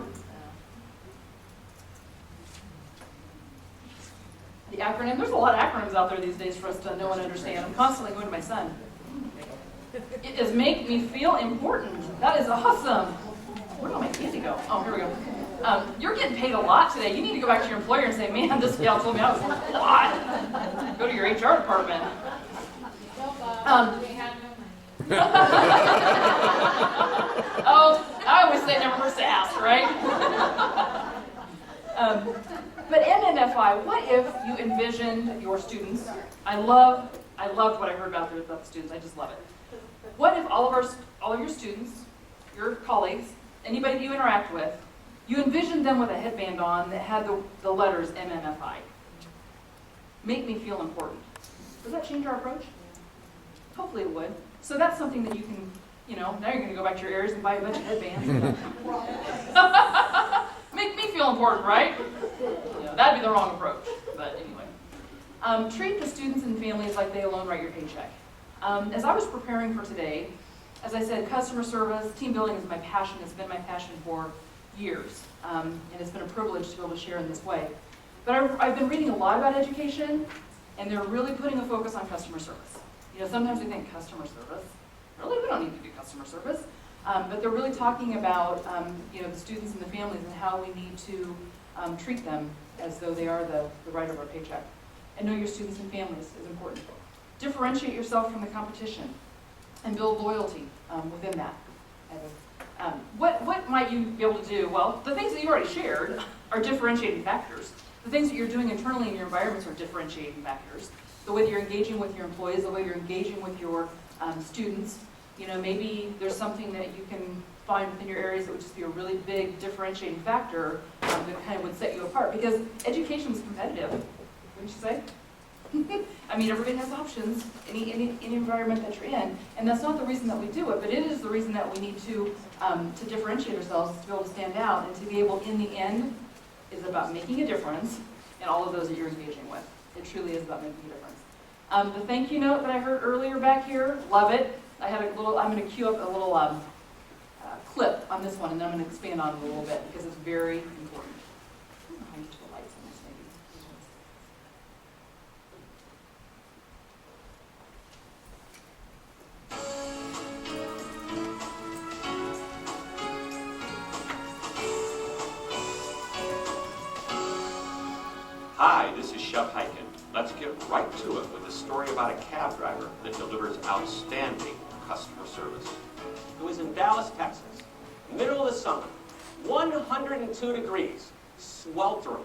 The acronym? There's a lot of acronyms out there these days for us to know and understand. I'm constantly going to my son. It is make me feel important. That is awesome. Where did my candy go? Oh, here we go. You're getting paid a lot today. You need to go back to your employer and say, man, this gal told me I was worth a lot. Go to your HR department. Oh, I always say never hurts to ask, right? But MMFI, what if you envisioned your students? I loved what I heard about the students. I just love it. What if all of your students, your colleagues, anybody you interact with, you envisioned them with a headband on that had the letters MMFI? Make me feel important. Does that change our approach? Hopefully it would. So that's something that you can, now you're going to go back to your areas and buy a bunch of headbands. Make me feel important, right? That'd be the wrong approach, but anyway. Treat the students and families like they alone write your paycheck. As I was preparing for today, as I said, customer service, team building is my passion. It's been my passion for years, and it's been a privilege to be able to share in this way. But I've been reading a lot about education, and they're really putting a focus on customer service. Sometimes we think customer service. Really, we don't need to do customer service. But they're really talking about the students and the families and how we need to treat them as though they are the writer of our paycheck. And know your students and families is important. Differentiate yourself from the competition and build loyalty within that. What might you be able to do? Well, the things that you already shared are differentiating factors. The things that you're doing internally in your environments are differentiating factors. The way that you're engaging with your employees, the way you're engaging with your students. Maybe there's something that you can find within your areas that would just be a really big differentiating factor that kind of would set you apart. Because education is competitive, wouldn't you say? I mean, everybody has options, any environment that you're in, and that's not the reason that we do it, but it is the reason that we need to differentiate ourselves, to be able to stand out, and to be able, in the end, is about making a difference in all of those that you're engaging with. It truly is about making a difference. The thank you note that I heard earlier back here, love it. I'm going to cue up a little clip on this one, and then I'm going to expand on it a little bit, because it's very important. I don't know how you turn the lights on this, maybe. Hi, this is Chef Hyken. Let's get right to it with a story about a cab driver that delivers outstanding customer service. It was in Dallas, Texas, middle of the summer, 102 degrees, sweltering.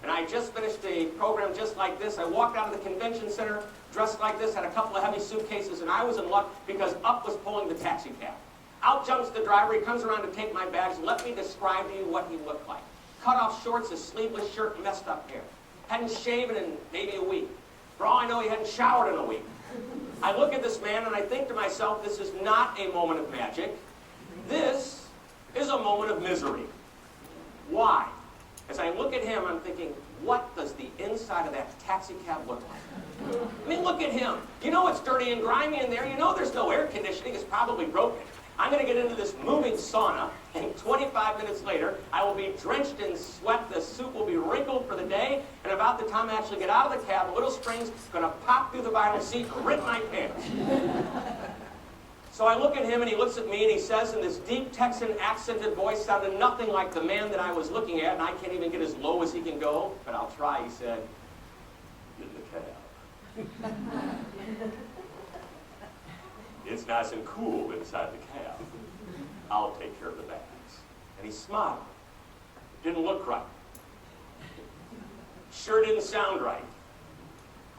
And I just finished a program just like this. I walked out of the convention center dressed like this, had a couple of heavy suitcases, and I was in luck because up was pulling the taxi cab. Out jumps the driver. He comes around to take my bags. Let me describe to you what he looked like. Cut off shorts, a sleeveless shirt, messed up hair. Hadn't shaven in maybe a week. For all I know, he hadn't showered in a week. I look at this man and I think to myself, this is not a moment of magic. This is a moment of misery. Why? As I look at him, I'm thinking, what does the inside of that taxi cab look like? I mean, look at him. You know it's dirty and grimy in there. You know there's no air conditioning. It's probably broken. I'm going to get into this moving sauna, and 25 minutes later, I will be drenched in sweat. The soup will be wrinkled for the day, and about the time I actually get out of the cab, a little string's going to pop through the vinyl seat and rip my pants. So I look at him, and he looks at me, and he says in this deep Texan accented voice, sounded nothing like the man that I was looking at, and I can't even get as low as he can go, but I'll try, he said, in the cab. It's nice and cool inside the cab. I'll take care of the bags. And he smiled. Didn't look right. Sure didn't sound right.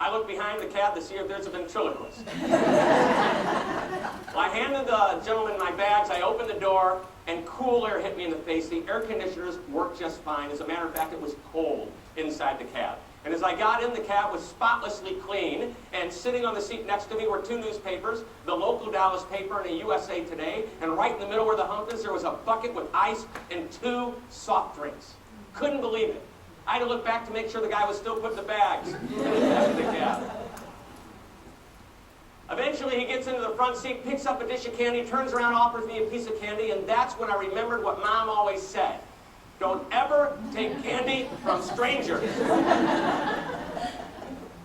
I looked behind the cab to see if there's a ventriloquist. Well, I handed the gentleman my bags, I opened the door, and cool air hit me in the face. The air conditioners worked just fine. As a matter of fact, it was cold inside the cab. And as I got in, the cab was spotlessly clean, and sitting on the seat next to me were two newspapers, the local Dallas paper and a USA Today, and right in the middle where the hump is, there was a bucket with ice and 2 soft drinks. Couldn't believe it. I had to look back to make sure the guy was still putting the bags in the back of the cab. Eventually, he gets into the front seat, picks up a dish of candy, turns around, offers me a piece of candy, and that's when I remembered what Mom always said. Don't ever take candy from strangers.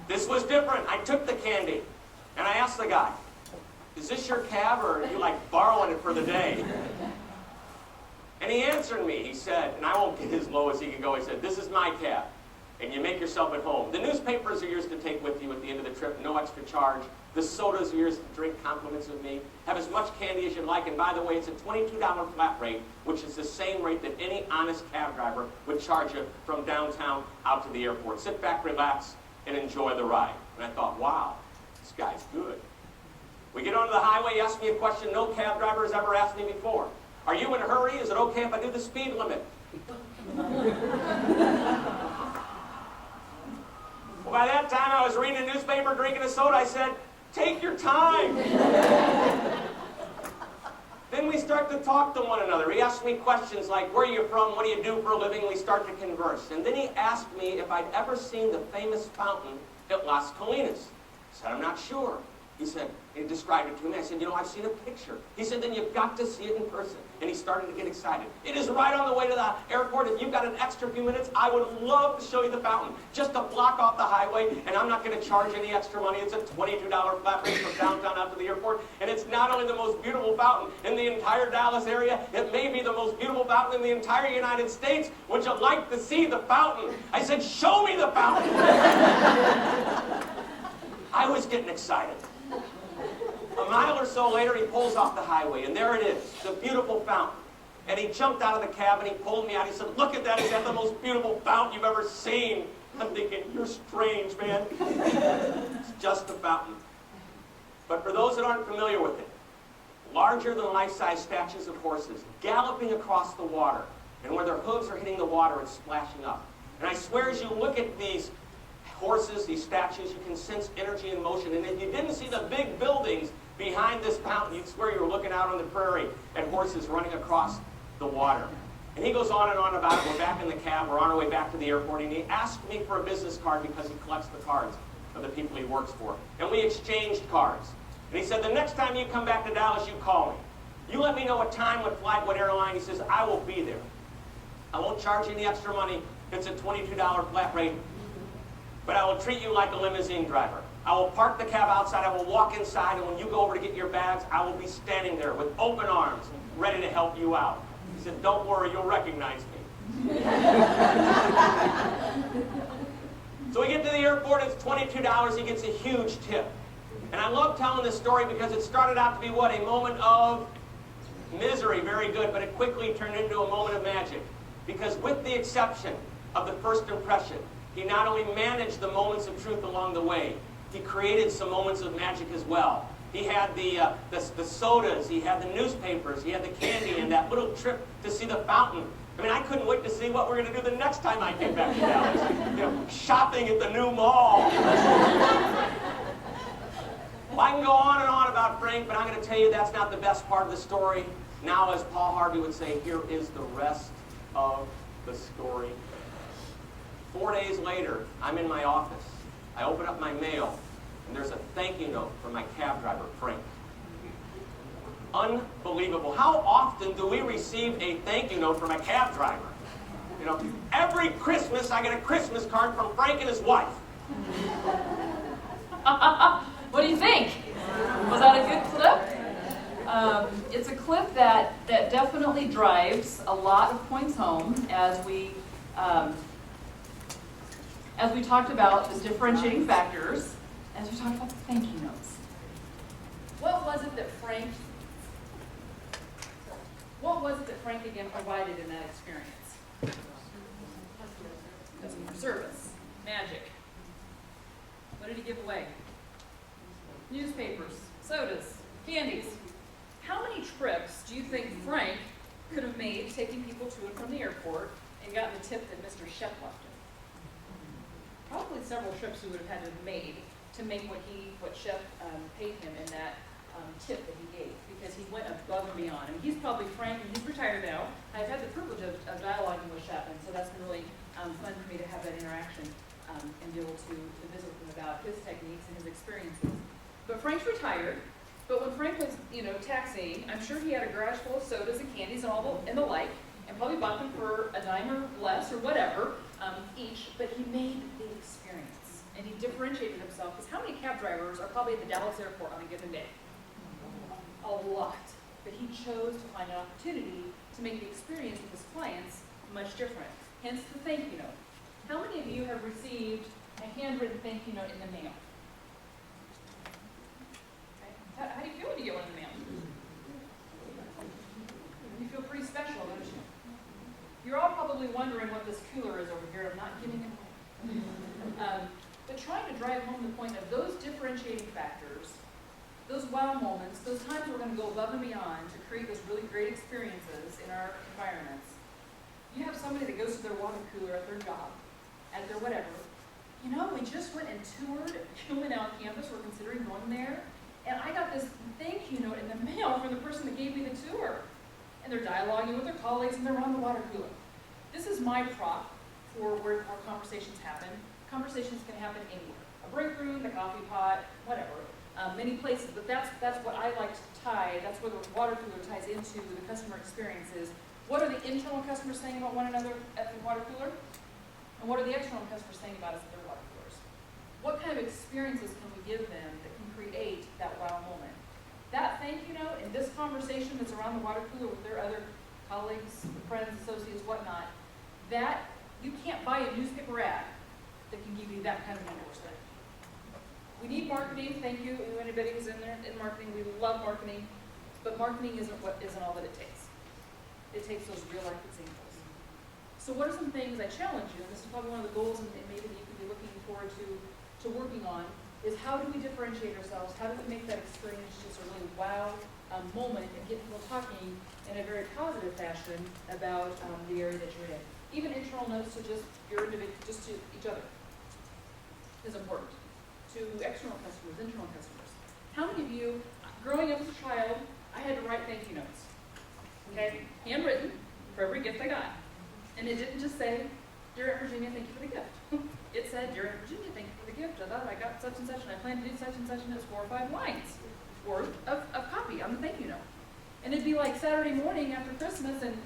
This was different. I took the candy, and I asked the guy, is this your cab, or are you like borrowing it for the day? And he answered me. He said, and I won't get as low as he can go, he said, this is my cab, and you make yourself at home. The newspapers are yours to take with you at the end of the trip, no extra charge. The sodas are yours to drink, compliments of me. Have as much candy as you like, and by the way, it's a $22 flat rate, which is the same rate that any honest cab driver would charge you from downtown out to the airport. Sit back, relax, and enjoy the ride. And I thought, wow, this guy's good. We get onto the highway, he asked me a question no cab driver has ever asked me before. Are you in a hurry? Is it okay if I do the speed limit? Well, by that time, I was reading a newspaper, drinking a soda. I said, take your time. Then we start to talk to one another. He asked me questions like, where are you from? What do you do for a living? We start to converse. And then he asked me if I'd ever seen the famous fountain at Las Colinas. I said, I'm not sure. He said, he described it to me. I said, you know, I've seen a picture. He said, then you've got to see it in person. And he started to get excited. It is right on the way to the airport. If you've got an extra few minutes, I would love to show you the fountain. Just to block off the highway, and I'm not going to charge any extra money. It's a $22 flat rate from downtown out to the airport. And it's not only the most beautiful fountain in the entire Dallas area, it may be the most beautiful fountain in the entire United States. Would you like to see the fountain? I said, show me the fountain. I was getting excited. A mile or so later, he pulls off the highway, and there it is, the beautiful fountain. And he jumped out of the cab, and he pulled me out. He said, look at that. Is that the most beautiful fountain you've ever seen? I'm thinking, you're strange, man. It's just a fountain. But for those that aren't familiar with it, larger than life-size statues of horses galloping across the water, and where their hooves are hitting the water, it's splashing up. And I swear, as you look at these horses, these statues, you can sense energy and motion. And if you didn't see the big buildings behind this fountain, you'd swear you were looking out on the prairie at horses running across the water. And he goes on and on about it. We're back in the cab. We're on our way back to the airport. And he asked me for a business card because he collects the cards of the people he works for. And we exchanged cards. And he said, the next time you come back to Dallas, you call me. You let me know what time, what flight, what airline. He says, I will be there. I won't charge you any extra money. It's a $22 flat rate. But I will treat you like a limousine driver. I will park the cab outside, I will walk inside, and when you go over to get your bags, I will be standing there with open arms, ready to help you out. He said, don't worry, you'll recognize me. So we get to the airport, it's $22, he gets a huge tip. And I love telling this story because it started out to be what? A moment of misery, very good, but it quickly turned into a moment of magic. Because with the exception of the first impression, he not only managed the moments of truth along the way, he created some moments of magic as well. He had the sodas, he had the newspapers, he had the candy, and that little trip to see the fountain. I mean, I couldn't wait to see what we're going to do the next time I get back to Dallas. You know, shopping at the new mall. Well, I can go on and on about Frank, but I'm going to tell you that's not the best part of the story. Now, as Paul Harvey would say, here is the rest of the story. 4 days later, I'm in my office. I open up my mail, and there's a thank you note from my cab driver, Frank. Unbelievable. How often do we receive a thank you note from a cab driver? You know, every Christmas I get a Christmas card from Frank and his wife. What do you think? Was that a good clip? It's a clip that definitely drives a lot of points home as we as we talked about the differentiating factors, as we talked about the thank you notes. What was it that Frank again provided in that experience? Customer service, magic. What did he give away? Newspapers, sodas, candies. How many trips do you think Frank could have made taking people to and from the airport and gotten the tip that Mr. Shep left him? Probably several trips he would have had to have made to make what Shep paid him in that tip that he gave, because he went above and beyond. And he's probably Frank, and he's retired now. I've had the privilege of dialoguing with Shep, and so that's been really fun for me to have that interaction and be able to visit with him about his techniques and his experiences. But Frank's retired. But when Frank was, taxiing, I'm sure he had a garage full of sodas and candies and and the like, and probably bought them for a dime or less or whatever each. But he made the experience, and he differentiated himself. Because how many cab drivers are probably at the Dallas airport on a given day? A lot. But he chose to find an opportunity to make the experience with his clients much different. Hence the thank you note. How many of you have received a handwritten thank you note in the mail? How do you feel when you get one in the mail? You feel pretty special, don't you? You're all probably wondering what this cooler is over here. I'm not giving it away. But trying to drive home the point of those differentiating factors, those wow moments, those times we're going to go above and beyond to create those really great experiences in our environments. You have somebody that goes to their water cooler at their job, at their whatever. We just went and toured Human campus. We're considering going there. And I got this thank you note in the mail from the person that gave me the tour. And they're dialoguing with their colleagues, and they're around the water cooler. This is my prop for where our conversations happen. Conversations can happen anywhere. A break room, the coffee pot, whatever. Many places, but that's what I like to tie. That's where the water cooler ties into the customer experiences. What are the internal customers saying about one another at the water cooler? And what are the external customers saying about us at their water coolers? What kind of experiences can we give them that can create that wow moment? That thank you note and this conversation that's around the water cooler with their other colleagues, friends, associates, whatnot, that you can't buy a newspaper ad that can give you that kind of endorsement. We need marketing. Thank you, anybody who's in there in marketing. We love marketing, but marketing isn't all that it takes. It takes those real life examples. So what are some things I challenge you, and this is probably one of the goals and maybe that you could be looking forward to working on, is how do we differentiate ourselves? How do we make that experience just a really wow moment and get people talking in a very positive fashion about the area that you're in? Even internal notes to just your individual, just to each other is important. To external customers, internal customers. How many of you, growing up as a child, I had to write thank you notes. Okay, handwritten for every gift I got. And it didn't just say, "Dear Aunt Virginia, thank you for the gift." It said, "Dear Aunt Virginia, thank you for the gift. I thought I got such and such, and I plan to do such and such," and it's 4 or 5 lines worth of copy on the thank you note. And it'd be like Saturday morning after Christmas, and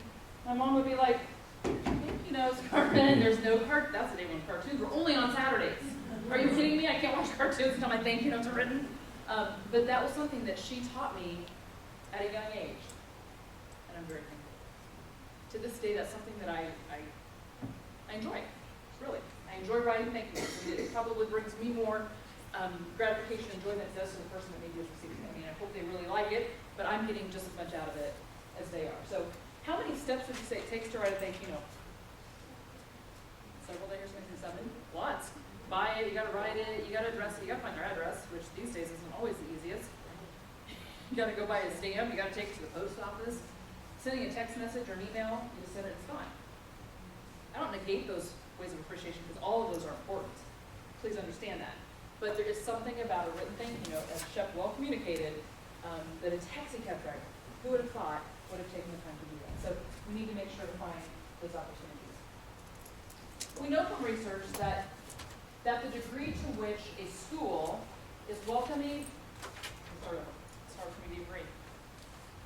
my mom would be like, "Thank you notes, Carmen. There's no that's the day when cartoons were only on Saturdays. Are you kidding me? I can't watch cartoons until my thank you notes are written." But that was something that she taught me at a young age, and I'm very thankful. To this day, that's something that I enjoy, really. I enjoy writing thank you notes. It probably brings me more gratification and joy than it does to the person that maybe is receiving it. I mean, I hope they really like it, but I'm getting just as much out of it as they are. So how many steps would you say it takes to write a thank you note? Several days, maybe 7? Lots. Buy it, you gotta write it, you gotta address it, you gotta find their address, which these days isn't always the easiest. You gotta go buy a stamp, you gotta take it to the post office. Sending a text message or an email, you just send it, it's fine. I don't negate those ways of appreciation because all of those are important. Please understand that. But there is something about a written thank you note, as Shep well communicated, that a taxi cab driver, who would have thought, would have taken the time to do that. So we need to make sure to find those opportunities. We know from research that the degree to which a school is welcoming, it's hard for me to agree.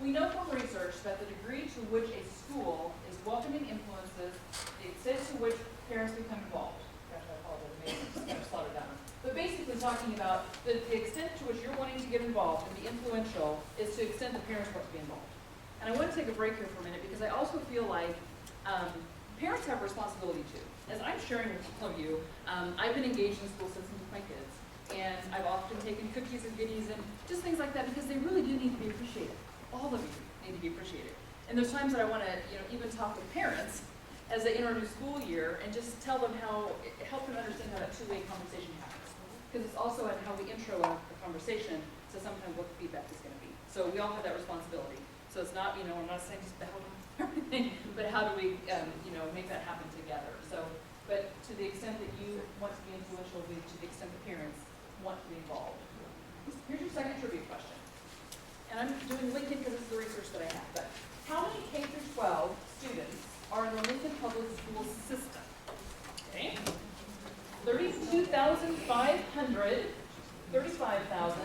We know from research that the degree to which a school is welcoming influences the extent to which parents become involved. Gosh, I apologize, maybe I'm kind of slowed down. But basically talking about the extent to which you're wanting to get involved and be influential is to the extent the parents want to be involved. And I want to take a break here for a minute because I also feel like parents have responsibility too. As I'm sharing with all of you, I've been engaged in school systems with my kids, and I've often taken cookies and goodies and just things like that because they really do need to be appreciated. All of you need to be appreciated. And there's times that I want to, even talk with parents as they enter a new school year and just tell them help them understand how that two-way conversation happens. Because it's also in how we intro a conversation to sometimes what the feedback is going to be. So we all have that responsibility. So it's not, I'm not saying just battle everything, but how do we, make that happen together. So, but to the extent that you want to be influential, to the extent that parents want to be involved. Here's your second trivia question. And I'm doing Lincoln because it's the research that I have. But how many K through 12 students are in the Lincoln Public Schools system? Okay. 32,500, 35,000,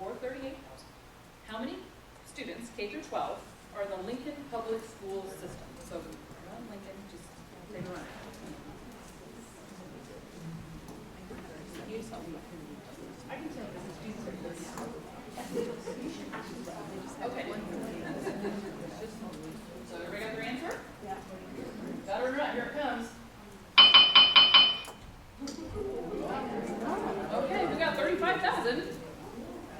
or 38,000. How many students, K through 12, are in the Lincoln Public Schools system? So, Lincoln, just take a run. I can tell this is Jesus. Okay. So everybody got their answer? Yeah. Got it or not? Here it comes. Okay, we got 35,000.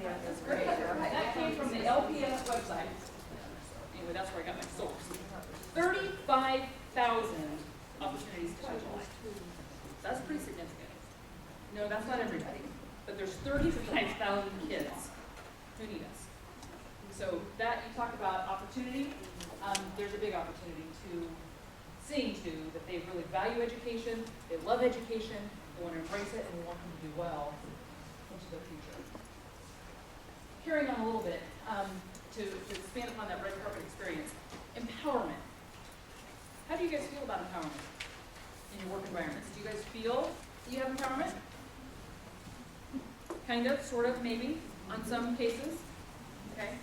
That's great. That came from the LPS website. Anyway, that's where I got my source. 35,000 opportunities to change a life. That's pretty significant. No, that's not everybody. But there's 35,000 kids who need us. So that, you talk about opportunity, there's a big opportunity to seeing to that they really value education, they love education, they want to embrace it, and we want them to do well into their future. Carrying on a little bit, to expand upon that red carpet experience, empowerment. How do you guys feel about empowerment in your work environments? Do you guys feel that you have empowerment? Kind of, sort of, maybe, on some cases. Okay.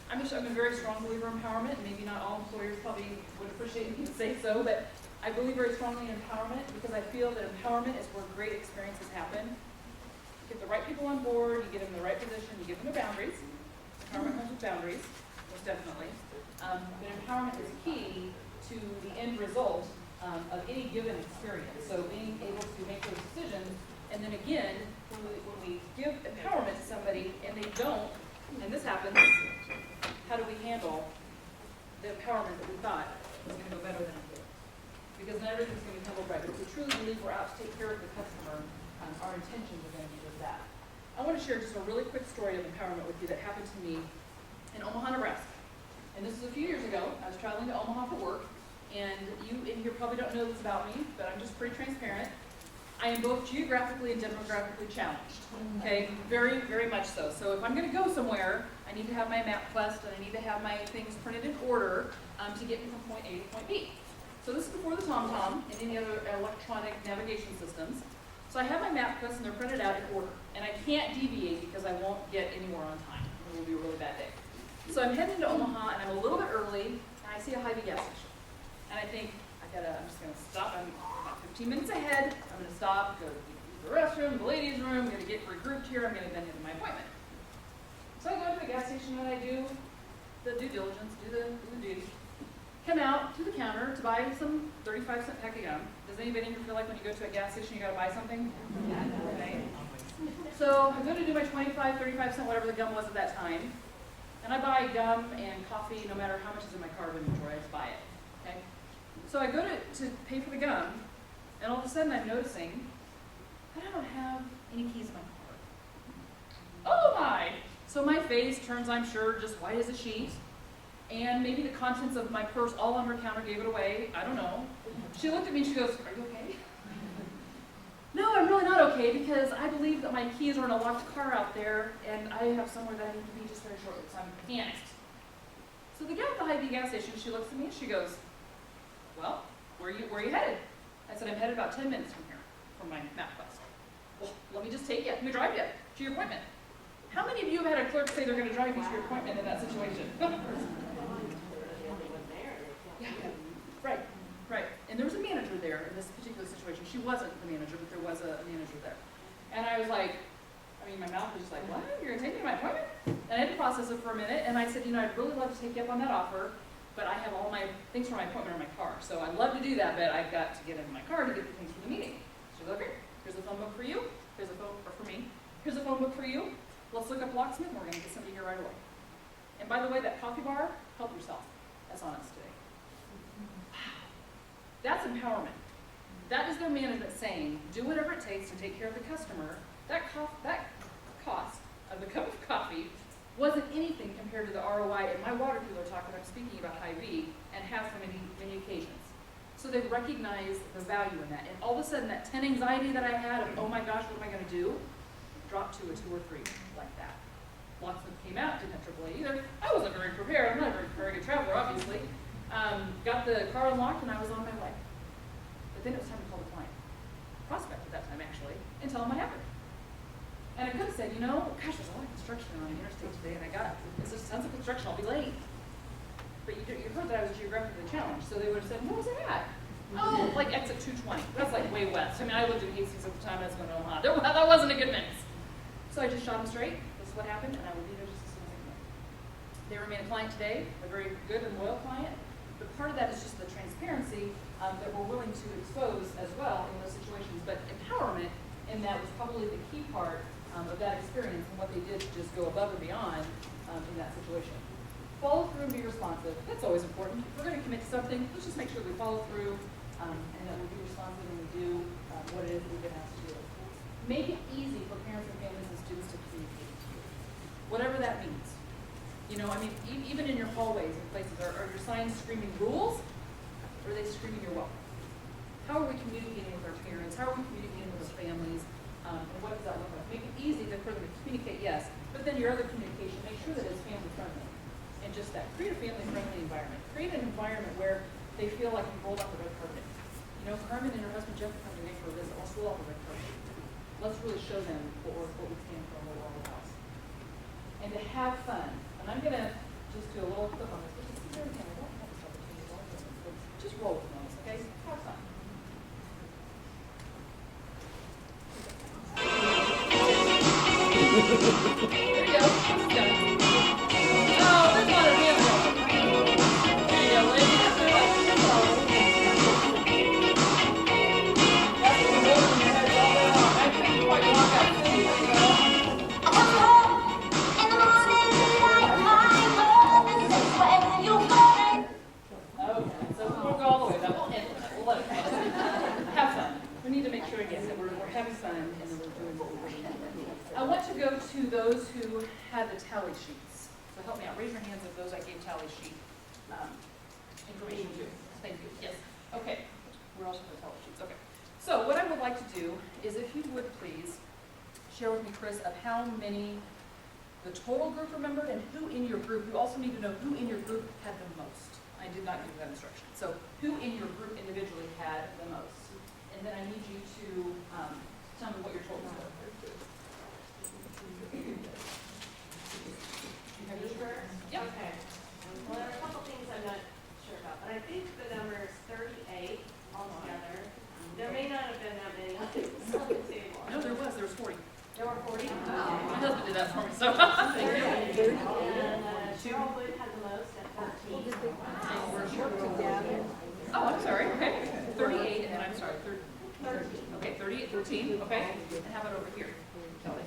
I'm a very strong believer in empowerment. Maybe not all employers probably would appreciate me to say so, but I believe very strongly in empowerment because I feel that empowerment is where great experiences happen. You get the right people on board, you get them in the right position, you give them the boundaries. Empowerment comes with boundaries, most definitely. But empowerment is key to the end result of any given experience. So being able to make those decisions, and then again, when we give empowerment to somebody and they don't, and this happens, how do we handle the empowerment that we thought was going to go better than it did? Because not everything's going to be handled right. But if we truly believe we're out to take care of the customer, our intentions are going to be just that. I want to share just a really quick story of empowerment with you that happened to me in Omaha, Nebraska. And this was a few years ago. I was traveling to Omaha for work, and you in here probably don't know this about me, but I'm just pretty transparent. I am both geographically and demographically challenged, okay? Very, very much so. So if I'm going to go somewhere, I need to have my MapQuest and I need to have my things printed in order to get me from point A to point B. So this is before the TomTom and any other electronic navigation systems. So I have my MapQuest and they're printed out in order. And I can't deviate because I won't get anywhere on time. It will be a really bad day. So I'm heading to Omaha and I'm a little bit early and I see a Hy-Vee gas station. And I think, I'm just going to stop. I'm about 15 minutes ahead. I'm going to stop, go to the restroom, the ladies' room. I'm going to get regrouped here. I'm going to then head to my appointment. So I go to the gas station and I do the due diligence, do the duty. Come out to the counter to buy some 35-cent pack of gum. Does anybody ever feel like when you go to a gas station, you got to buy something? Yeah. Okay. So I go to do my 25, 35-cent, whatever the gum was at that time. And I buy gum and coffee no matter how much is in my cart inventory. I just buy it. Okay. So I go to pay for the gum, and all of a sudden I'm noticing that I don't have any keys in my car. Oh my! So my face turns, I'm sure, just white as a sheet, and maybe the contents of my purse all on her counter gave it away. I don't know. She looked at me and she goes, "Are you okay?" No, I'm really not okay because I believe that my keys are in a locked car out there, and I have somewhere that I need to be just very shortly, so I'm panicked. So the gal at the Hy-Vee gas station, she looks at me and she goes, "Well, where are you headed?" I said, "I'm headed about 10 minutes from here, from my MapQuest." "Well, let me just take you. Let me drive you to your appointment." How many of you have had a clerk say they're going to drive you to your appointment in that situation? Yeah. Right. And there was a manager there in this particular situation. She wasn't the manager, but there was a manager there. And I was like, my mouth was just like, "What? You're going to take me to my appointment?" And I had to process it for a minute, and I said, "I'd really love to take you up on that offer, but I have all my things for my appointment in my car. So I love to do that, but I've got to get in my car to get the things for the meeting. So go here. Here's a phone book for you. Here's a phone, or for me. Here's a phone book for you. Let's look up locksmith. We're going to get somebody here right away. And by the way, that coffee bar, help yourself. That's on us today. Wow. That's empowerment. That is their management saying, do whatever it takes to take care of the customer. That cost of the cup of coffee wasn't anything compared to the ROI in my water cooler talk that I'm speaking about Hy-Vee and have for many, many occasions. So they recognize the value in that. And all of a sudden, that 10 anxiety that I had of, oh my gosh, what am I going to do, dropped to a 2 or 3 like that. Locksmith came out, didn't have AAA either. I wasn't very prepared. I'm not a very good traveler, obviously. Got the car unlocked and I was on my way. But then it was time to call the client. Prospect at that time, actually, and tell him what happened. And I could have said, you know, gosh, there's a lot of construction on the interstate today, and it's just tons of construction, I'll be late. But you heard that I was geographically challenged, so they would have said, where was it at? Oh, like exit 220. That's like way west. I mean, I lived in Hastings at the time, I was going to Omaha. That wasn't a good mix. So I just shot him straight. This is what happened, and I will be there just as soon as I can. They remain a client today, a very good and loyal client. But part of that is just the transparency that we're willing to expose as well in those situations. But empowerment in that was probably the key part of that experience and what they did to just go above and beyond in that situation. Follow through and be responsive. That's always important. If we're going to commit to something, let's just make sure we follow through and that we be responsive and we do what it is that we've been asked to do. Make it easy for parents and families and students to communicate to you, whatever that means. You know, I mean, even in your hallways and places, are your signs screaming rules, or are they screaming you're welcome? How are we communicating with our parents? How are we communicating with our families? And what does that look like? Make it easy for them to communicate, yes, but then your other communication, make sure that it's family friendly. And just that, create a family friendly environment. Create an environment where they feel like you've rolled out the red carpet. You know, Carmen and her husband Jeff are coming in for a visit. Let's roll out the red carpet. Let's really show them what we stand for and what we're all about. And to have fun. And I'm going to just do a little clip on this. Just roll with those, okay? Have fun. There you go. It's done. Oh, that's not a hand roll. There you go, ladies. That's what we're holding your heads all day long. I couldn't quite walk out. Okay, so we'll go all the way. That will end. We'll let it go. Have fun. We need to make sure again that we're having fun and that we're doing what we're doing. I want to go to those who had the tally sheets. So help me out. Raise your hands if those I gave tally sheet information to. Thank you. Yes. Okay. We're also the tally sheets. Okay. So what I would like to do is if you would please share with me, Chris, of how many the total group remembered and who in your group. You also need to know who in your group had the most. I did not give that instruction. So who in your group individually had the most? And then I need you to tell me what your total number is. You have yours? Yep. Okay. Well, there are a couple things I'm not sure about, but I think the number is 38 altogether. There may not have been that many on the table. No, there was. There was 40. There were 40? My husband did that for me, so thank you. And Cheryl Wood had the most at 13. Oh, I'm sorry. Okay. 38, and then I'm sorry. 13. Okay, 38, 13. Okay. And how about over here? Kelly.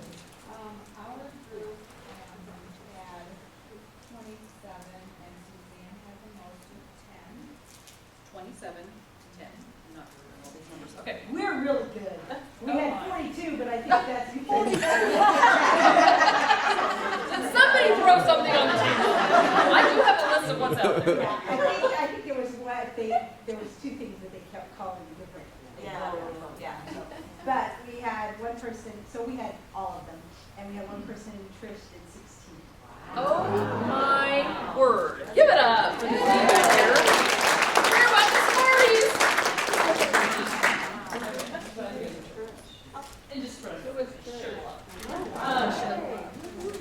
Our group had 27, and Suzanne had the most of 10. 27 to 10. I'm not remembering all these numbers. Okay. We're really good. We Oh had my. 42, but I think that's 47. Did somebody throw something on the table? I do have a list of what's out there. I think there was there was two things that they kept calling different. Yeah. But we had one person, so we had all of them, and we had one person, Trish, did 16. Oh my word. Give it up for the team back here. Hear about the stories. And just run. It was sure.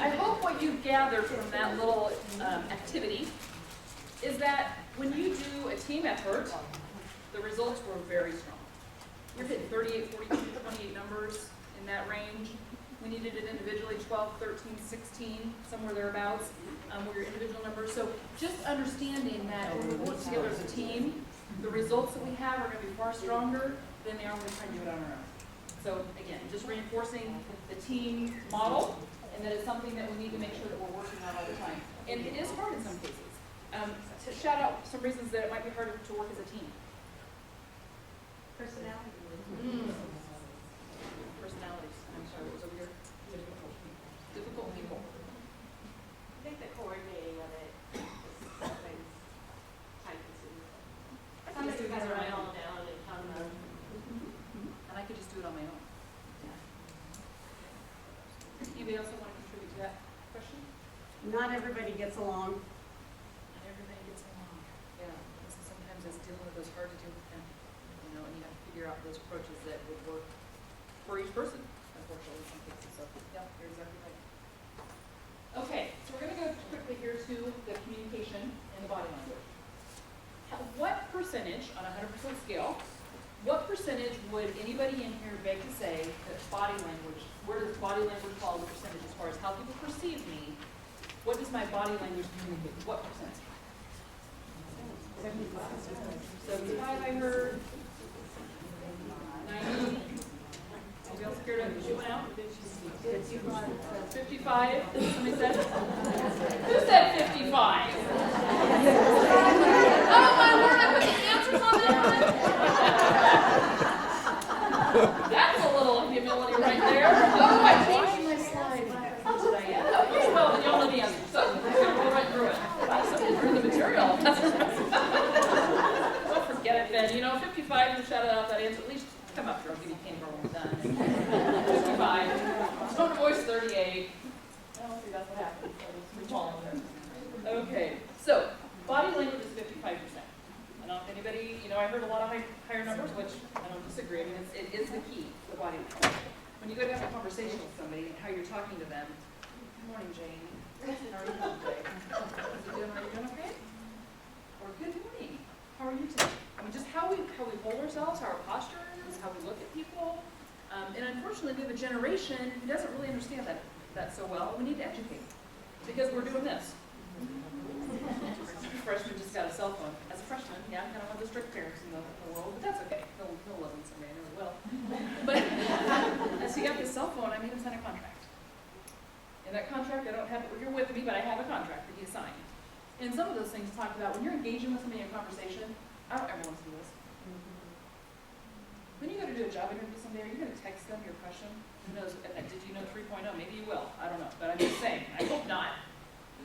I hope what you gathered from that little activity is that when you do a team effort, the results were very strong. You're hitting 38, 42, 28 numbers in that range. We needed it individually, 12, 13, 16, somewhere thereabouts, were your individual numbers. So just understanding that when we work together as a team, the results that we have are going to be far stronger than they are when we try to do it on our own. So again, just reinforcing the team model, and that it's something that we need to make sure that we're working on all the time. And it is hard in some cases. To shout out some reasons that it might be harder to work as a team. Personality. Personalities. I'm sorry, what was over here? Difficult people. I think the coordinating of it is sometimes time consuming. Somebody's got to write it all down and count them. And I could just do it on my own. Anybody else want to contribute to that question? Not everybody gets along. Not everybody gets along. Yeah, and so sometimes it's dealing with those hard to deal with them. You know, and you have to figure out those approaches that would work for each person, unfortunately, in some cases. So, yeah, you're exactly right. Okay, so we're going to go quickly here to the communication and the body language. What percentage, on a 100% scale, what percentage would anybody in here beg to say that body language, where does body language fall in the percentage as far as how people perceive me? What does my body language communicate? What percent? 75 I heard. 90. Anybody else scared of shooting out? 55. Somebody said? Who said 55? Oh my word, I put the answers on that. That's a little humility right there. Oh, I changed my slide. Oh, well, y'all know the answer. So we're going to go right through it. Somebody's reading the material. Don't forget it, Ben. You know, 55, you shouted out that answer. At least come up here. I'll give you candy bar when we're done. 55. Tone of voice, 38. I don't think that's what happened. Okay, so body language is 55%. I don't know if anybody, you know, I heard a lot of higher numbers, which I don't disagree. I mean, it is the key, the body language. When you go to have a conversation with somebody and how you're talking to them, good morning, Jane. How are you doing today? Are you doing okay? Or good morning. How are you today? I mean, just how we hold ourselves, how our posture is, how we look at people. And unfortunately, we have a generation who doesn't really understand that so well. We need to educate because we're doing this. Freshman just got a cell phone. As a freshman, yeah, kind of one of the strict parents in the world, but that's okay. He'll love me someday, I never will. But as he got this cell phone, I made him sign a contract. In that contract, I don't have it here with me, but I have a contract that he signed. And some of those things talk about when you're engaging with somebody in a conversation, I don't ever want to do this. When you go to do a job interview someday, are you going to text them your question? Who knows? Did you know 3.0? Maybe you will. I don't know. But I'm just saying. I hope not.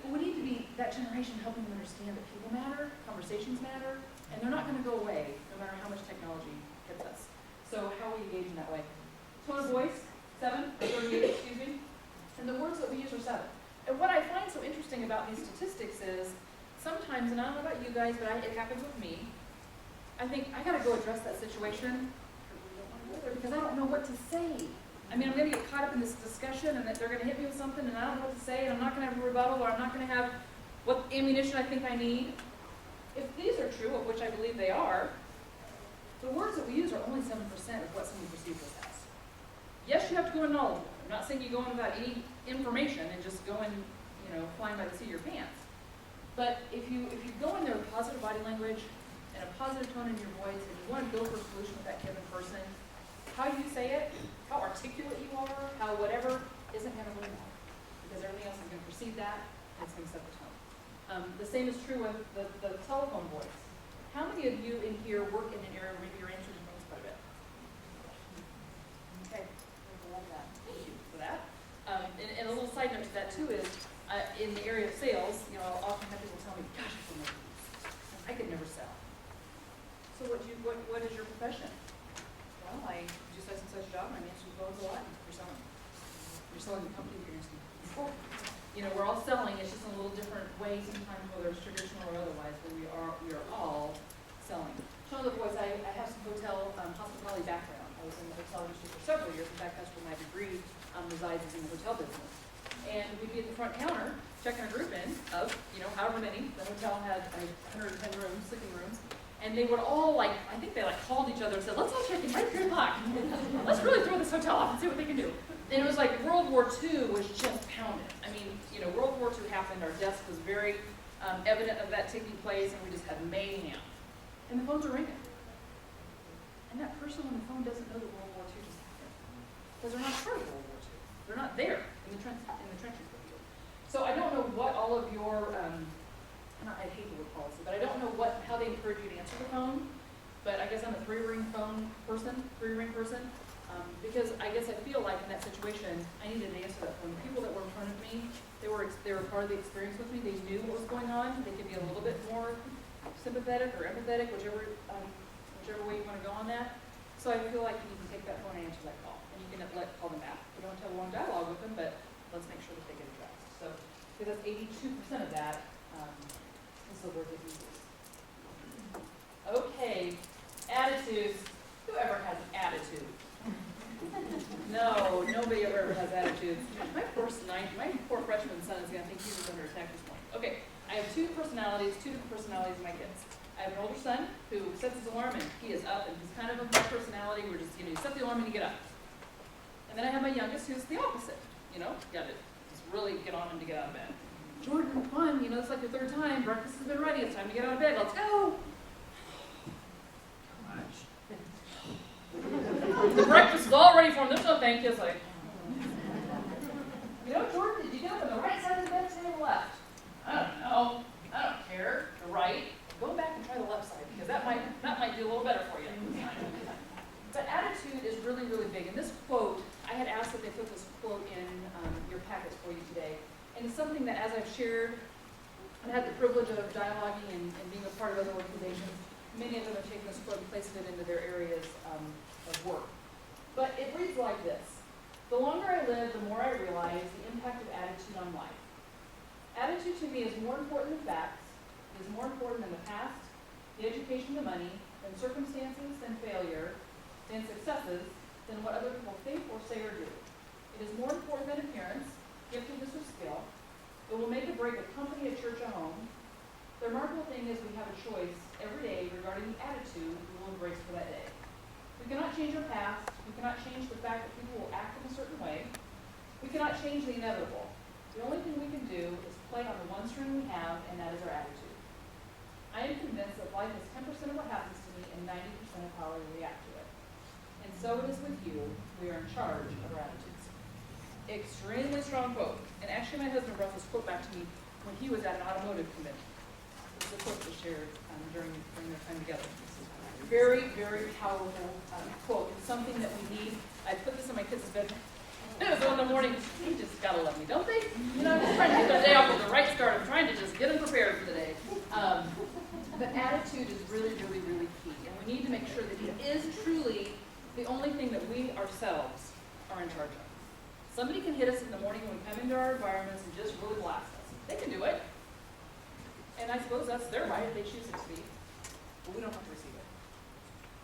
But we need to be that generation helping them understand that people matter, conversations matter, and they're not going to go away no matter how much technology hits us. So how are we engaging that way? Tone of voice, 7, or 38, excuse me. And the words that we use are 7. And what I find so interesting about these statistics is sometimes, and I don't know about you guys, but it happens with me, I think I got to go address that situation because I don't know what to say. I mean, I'm going to get caught up in this discussion and that they're going to hit me with something and I don't know what to say and I'm not going to have a rebuttal or I'm not going to have what ammunition I think I need. If these are true, of which I believe they are, the words that we use are only 7% of what someone perceives us as. Yes, you have to go in knowledgeable. I'm not saying you go in without any information and just go in, you know, flying by the seat of your pants. But if you go in there with positive body language and a positive tone in your voice and you want to build a solution with that given person, how you say it, how articulate you are, how whatever, isn't going to really matter. Because everything else is going to perceive that, and it's going to set the tone. The same is true with the telephone voice. How many of you in here work in an area where maybe you're answering phones quite a bit? Okay, I love that. Thank you for that. And a little side note to that too is, in the area of sales, you know, I'll often have people tell me, gosh, I could never sell. So what is your profession? Well, I do such and such a job, and I'm answering phones a lot. You're selling the company you're answering. You know, we're all selling. It's just in a little different way sometimes, whether it's traditional or otherwise. But we are all selling. Tone of the voice. I have some hotel hospitality background. I was in the hotel industry for several years. In fact, that's where my degree resides, is in the hotel business. And we'd be at the front counter checking a group in of, you know, however many. The hotel had 110 rooms, sleeping rooms. And they would all, I think they called each other and said, let's all check in right at 3 o'clock. Let's really throw this hotel off and see what they can do. And it was like World War II was just pounding. I mean, you know, World War II happened, our death was very evident of that taking place, and we just had mayhem. And the phones are ringing. And that person on the phone doesn't know that World War II just happened. Because they're not part of World War II. They're not there in the trenches with you. So I don't know what all of your, I hate the word policy, but I don't know how they encourage you to answer the phone. But I guess I'm a three-ring person, because I guess I feel like in that situation, I needed to answer that phone. The people that were in front of me, they were part of the experience with me. They knew what was going on. They could be a little bit more sympathetic or empathetic, whichever way you want to go on that. So I feel like you need to take that phone and answer that call, and you can call them back. You don't have a long dialogue with them, but let's make sure that they get addressed. So because that's 82% of that is the word that we use. Okay, attitudes. Whoever has an attitude? No, nobody ever has attitudes. My poor freshman son is going to think he was under attack this morning. Okay, I have two different personalities of my kids. I have an older son who sets his alarm and he is up, and he's kind of my personality. We're just, you set the alarm and you get up. And then I have my youngest who's the opposite. You got to just really get on him to get out of bed. Jordan, come on, it's like the third time. Breakfast has been ready. It's time to get out of bed. Let's go. The breakfast is all ready for him. There's no thank you. It's like, Jordan, did you get up on the right side of the bed or the left? I don't know. I don't care. The right. Go back and try the left side, because that might do a little better for you. But attitude is really, really big. And this quote, I had asked that they put this quote in your packets for you today. And it's something that, as I've shared, I've had the privilege of dialoguing and being a part of other organizations. Many of them have taken this quote and placed it into their areas of work. But it reads like this: the longer I live, the more I realize the impact of attitude on life. Attitude to me is more important than facts, it is more important than the past, the education, the money, than circumstances, than failure, than successes, than what other people think or say or do. It is more important than appearance, giftedness, or skill. It will make or break a company, a church, a home. The remarkable thing is we have a choice every day regarding the attitude we will embrace for that day. We cannot change our past. We cannot change the fact that people will act in a certain way. We cannot change the inevitable. The only thing we can do is play on the one string we have, and that is our attitude. I am convinced that life is 10% of what happens to me and 90% of how I react to it. And so it is with you. We are in charge of our attitudes. Extremely strong quote. And actually my husband brought this quote back to me when he was at an automotive convention. This is a quote they shared during their time together. Very, very powerful quote. It's something that we need. I put this in my kids' bedroom. It was 1 in the morning. They just gotta love me, don't they? I'm just trying to get their day off with the right start. I'm trying to just get them prepared for the day. But attitude is really, really, really key. And we need to make sure that it is truly the only thing that we ourselves are in charge of. Somebody can hit us in the morning when we come into our environments and just really blast us. They can do it. And I suppose that's their right if they choose to speak. But we don't have to receive it.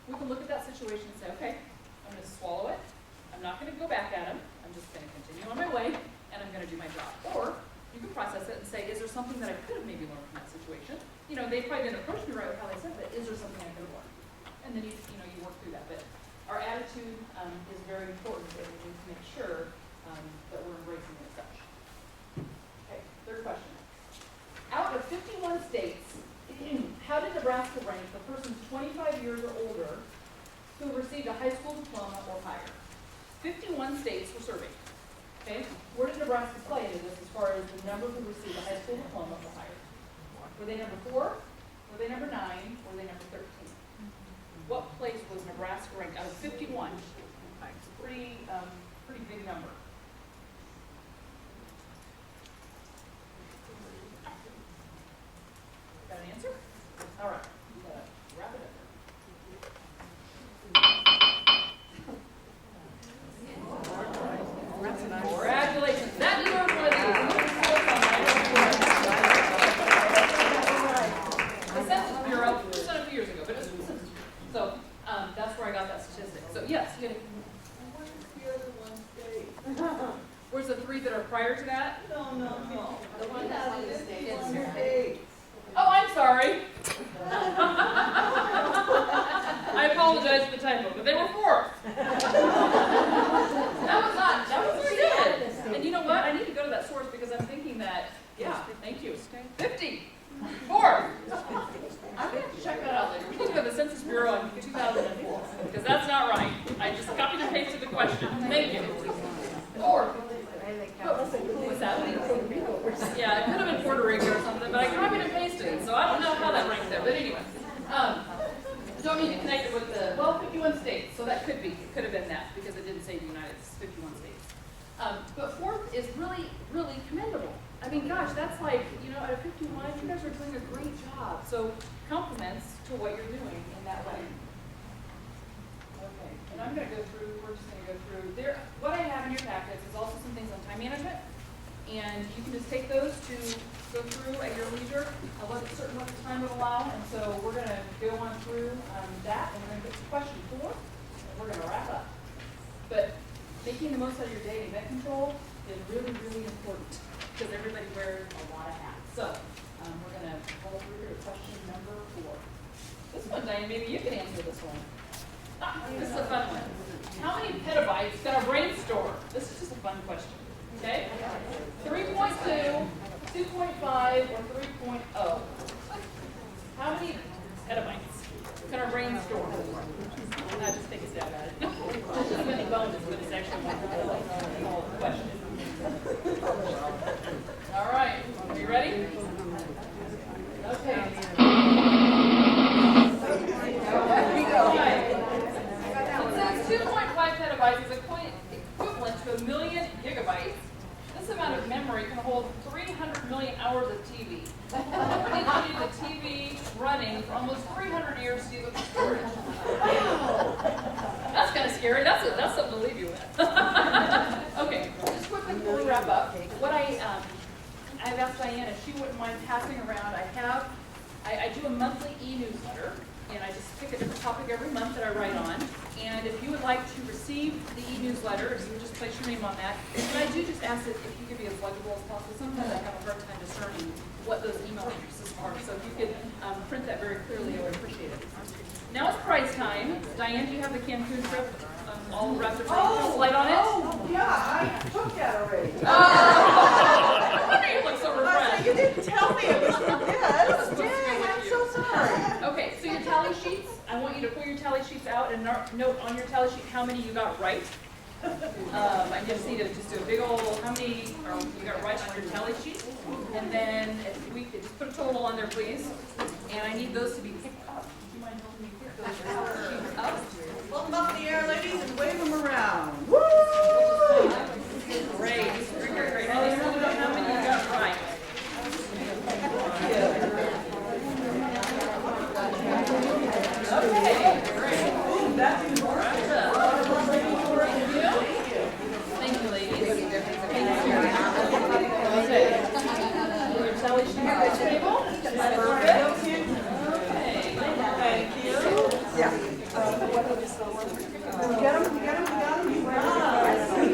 We can look at that situation and say, okay, I'm going to swallow it. I'm not going to go back at them. I'm just going to continue on my way, and I'm going to do my job. Or you can process it and say, is there something that I could have maybe learned from that situation? They probably didn't approach me right with how they said that. Is there something I could have learned? And then you work through that. But our attitude is very important, and we need to make sure that we're embracing it as such. Okay, third question. Out of 51 states, how did Nebraska rank for persons 25 years or older who received a high school diploma or higher? 51 states were surveyed. Okay, where did Nebraska play into this as far as the number who received a high school diploma or higher? Were they number 4? Were they number 9? Or were they number 13? What place was Nebraska ranked out of 51? It's a pretty big number. Got an answer? All right. Wrap it up. Congratulations. That deserves one of these. The Census Bureau, it was done a few years ago, but it was from the Census Bureau. So that's where I got that statistic. So yes, you get it. Where's the other one state? apologize for the typo, but they were 4th. That was very good. And you know what? I need to go to that source because I'm thinking that, yeah, thank you. 50. 4th. I'm going to have to check that out later. We need to go to the Census Bureau in 2004 because that's not right. I just copied and pasted the question. Thank you. 4th. What's that? Yeah, it could have been Puerto Rico or something, but I copied and pasted it, so I don't know how that ranks there. But anyway, don't mean to connect it with the 51 states, so that could be. It could have been that because it didn't say the United 51 states. But 4th is really, really commendable. I mean, gosh, that's like, out of 51, you guys are doing a great job. So compliments to what you're doing in that way. Okay, and I'm going to go through, we're just going to go through there. What I have in your packets is also some things on time management. And you can just take those to go through at your leisure. I wasn't certain what the time would allow, and so we're going to go on through that, and we're going to get to question 4, and we're going to wrap up. But making the most out of your day in event control is really, really important because everybody wears a lot of hats. So we're going to roll through to question number 4. This one, Diane, maybe you can answer this one. This is a fun one. How many petabytes can our brain store? This is just a fun question. Okay? 3.2, 2.5, or 3.0? How many petabytes can our brain store? I'll just take a stab at it. This is many bonus, but it's actually one question. All right. Are you ready? Okay. It says 2.5 petabytes is equivalent to 1 million gigabytes. This amount of memory can hold 300 million hours of TV. We need the TV running for almost 300 years to use up the storage. Wow. That's kind of scary. That's something to leave you with. Okay, just quickly before we wrap up, what I've asked Diane if she wouldn't mind passing around. I do a monthly e-newsletter, and I just pick a different topic every month that I write on. And if you would like to receive the e-newsletter, if you would just place your name on that. But I do just ask that if you could be as legible as possible. Sometimes I have a hard time discerning what those email addresses are. So if you could print that very clearly, I would appreciate it. Now it's prize time. Diane, do you have the Cancun trip all wrapped up? Slide on it? Oh, yeah, I took that already. No wonder you look so refreshed. You didn't tell me it was for this. Dang, I'm so sorry. Okay, so your tally sheets, I want you to pull your tally sheets out and note on your tally sheet how many you got right. I just need to just do a big old, how many you got right on your tally sheet. And then if we could just put a total on there, please. And I need those to be picked up. Do you mind helping me pick those sheets up? Hold them up in the air, ladies, and wave them around. Great, great. Now let's look at how many you got right. Okay, great. Ooh, that's even more. Thank you, ladies. Okay. Your tally sheet on the table. Okay. Thank you. Yeah. You get them? You get them? You got them? You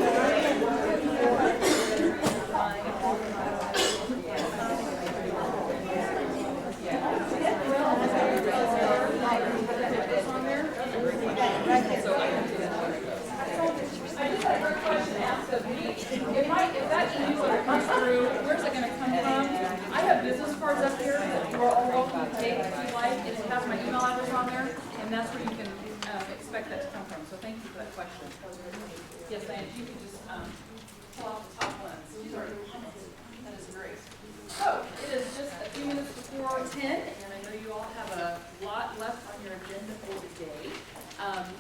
If that e-newsletter comes through, where's it going to come from? I have business cards up here that you are all welcome to take if you like. It has my email address on there, and that's where you can expect that to come from. So thank you for that question. Yes, Diane, if you could just pull off the top ones. That is great. So it is just a few minutes before 10, and I know you all have a lot left on your agenda for the day.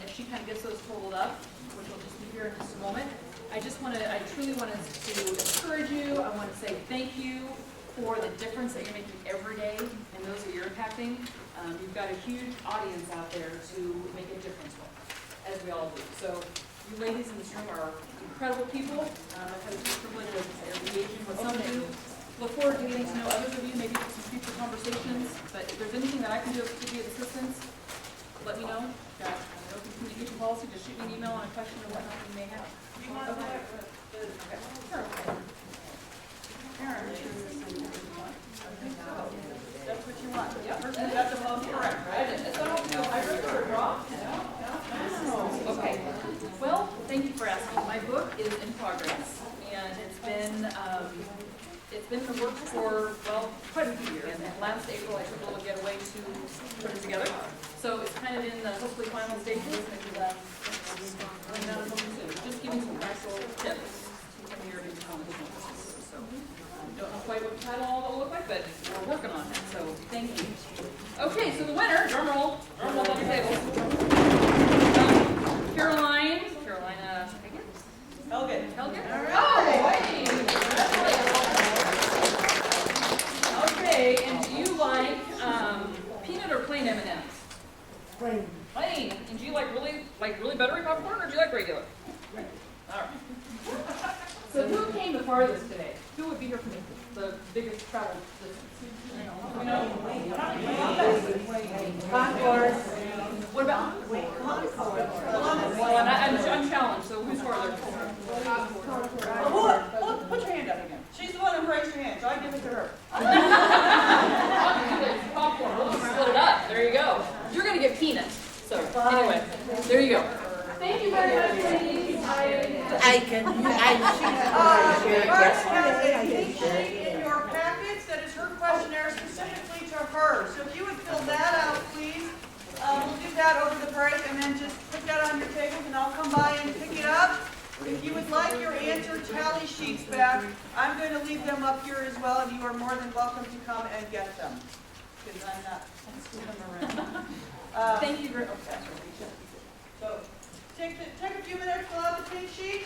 If she kind of gets those totaled up, which will just be here in just a moment. I truly wanted to encourage you. I want to say thank you for the difference that you're making every day and those that you're impacting. You've got a huge audience out there to make a difference with, as we all do. So you ladies in this room are incredible people. I've had the privilege of engaging with some of you. Look forward to getting to know others of you, maybe for some future conversations. But if there's anything that I can do to be of assistance, let me know. Got an open communication policy. Just shoot me an email on a question or whatnot you may have. Okay. Sure. Karen, that's what you want. Yeah, person got the most correct, right? Is that all? I wrote for a draw. worked for, well, quite a few years. And last April, I took a little getaway to put it together. So it's kind of in the hopefully final stages, and running down something soon. Just giving some practical tips from your business. So don't know quite what the title all will look like, but we're working on that. So thank you. Okay, so the winner, drum roll on your table. Carolina Helget. Helget? Oh, hey! Okay, and do you like peanut or plain M&Ms? Plain. Plain. And do you like really buttery popcorn, or do you like regular? All right. So who came the farthest today? Who would be here for the biggest travel distance? You know? Concord. What about? Well, and I'm challenged, so who's farther? Put your hand up again. She's the one who raised her hand, so I give it to her. Popcorn. We'll just split it up. There you go. You're going to get peanuts. So, anyway, there you go. Thank you very much, ladies. Mark has a pink sheet in your packets that is her questionnaire specifically to her. So if you would fill that out, please. We'll do that over the break, and then just put that on your tables, and I'll come by and pick it up. If you would like your answer tally sheets back, I'm going to leave them up here as well, and you are more than welcome to come and get them, because I'm not moving them around. Thank you very much. So take a few minutes, fill out the pink sheet,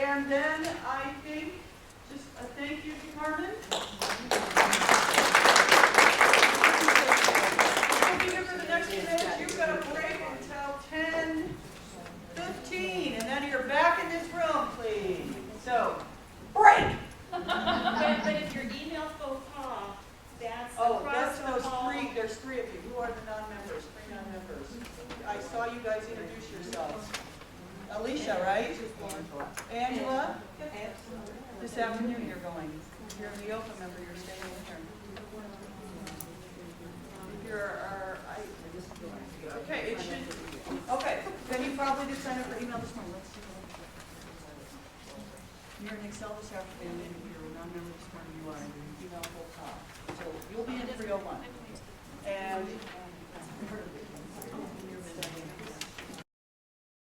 and then I think just a thank you to Carmen. We'll be here for the next few minutes. You've got a break until 10:15, and then you're back in this room, please. So, break! But if your email faux pas, that's That's across those the hall. three, there's three of you. Who are the non-members? Three non-members. I saw you guys introduce yourselves. Alicia, right? Angela? This afternoon you're going. You're the OPA member, you're staying with her. Okay, it should, okay, then you probably did sign up for email this morning. Let's see. You're in Excel this afternoon, and you're a non-member this morning, you are in email full top. So you'll be in 301.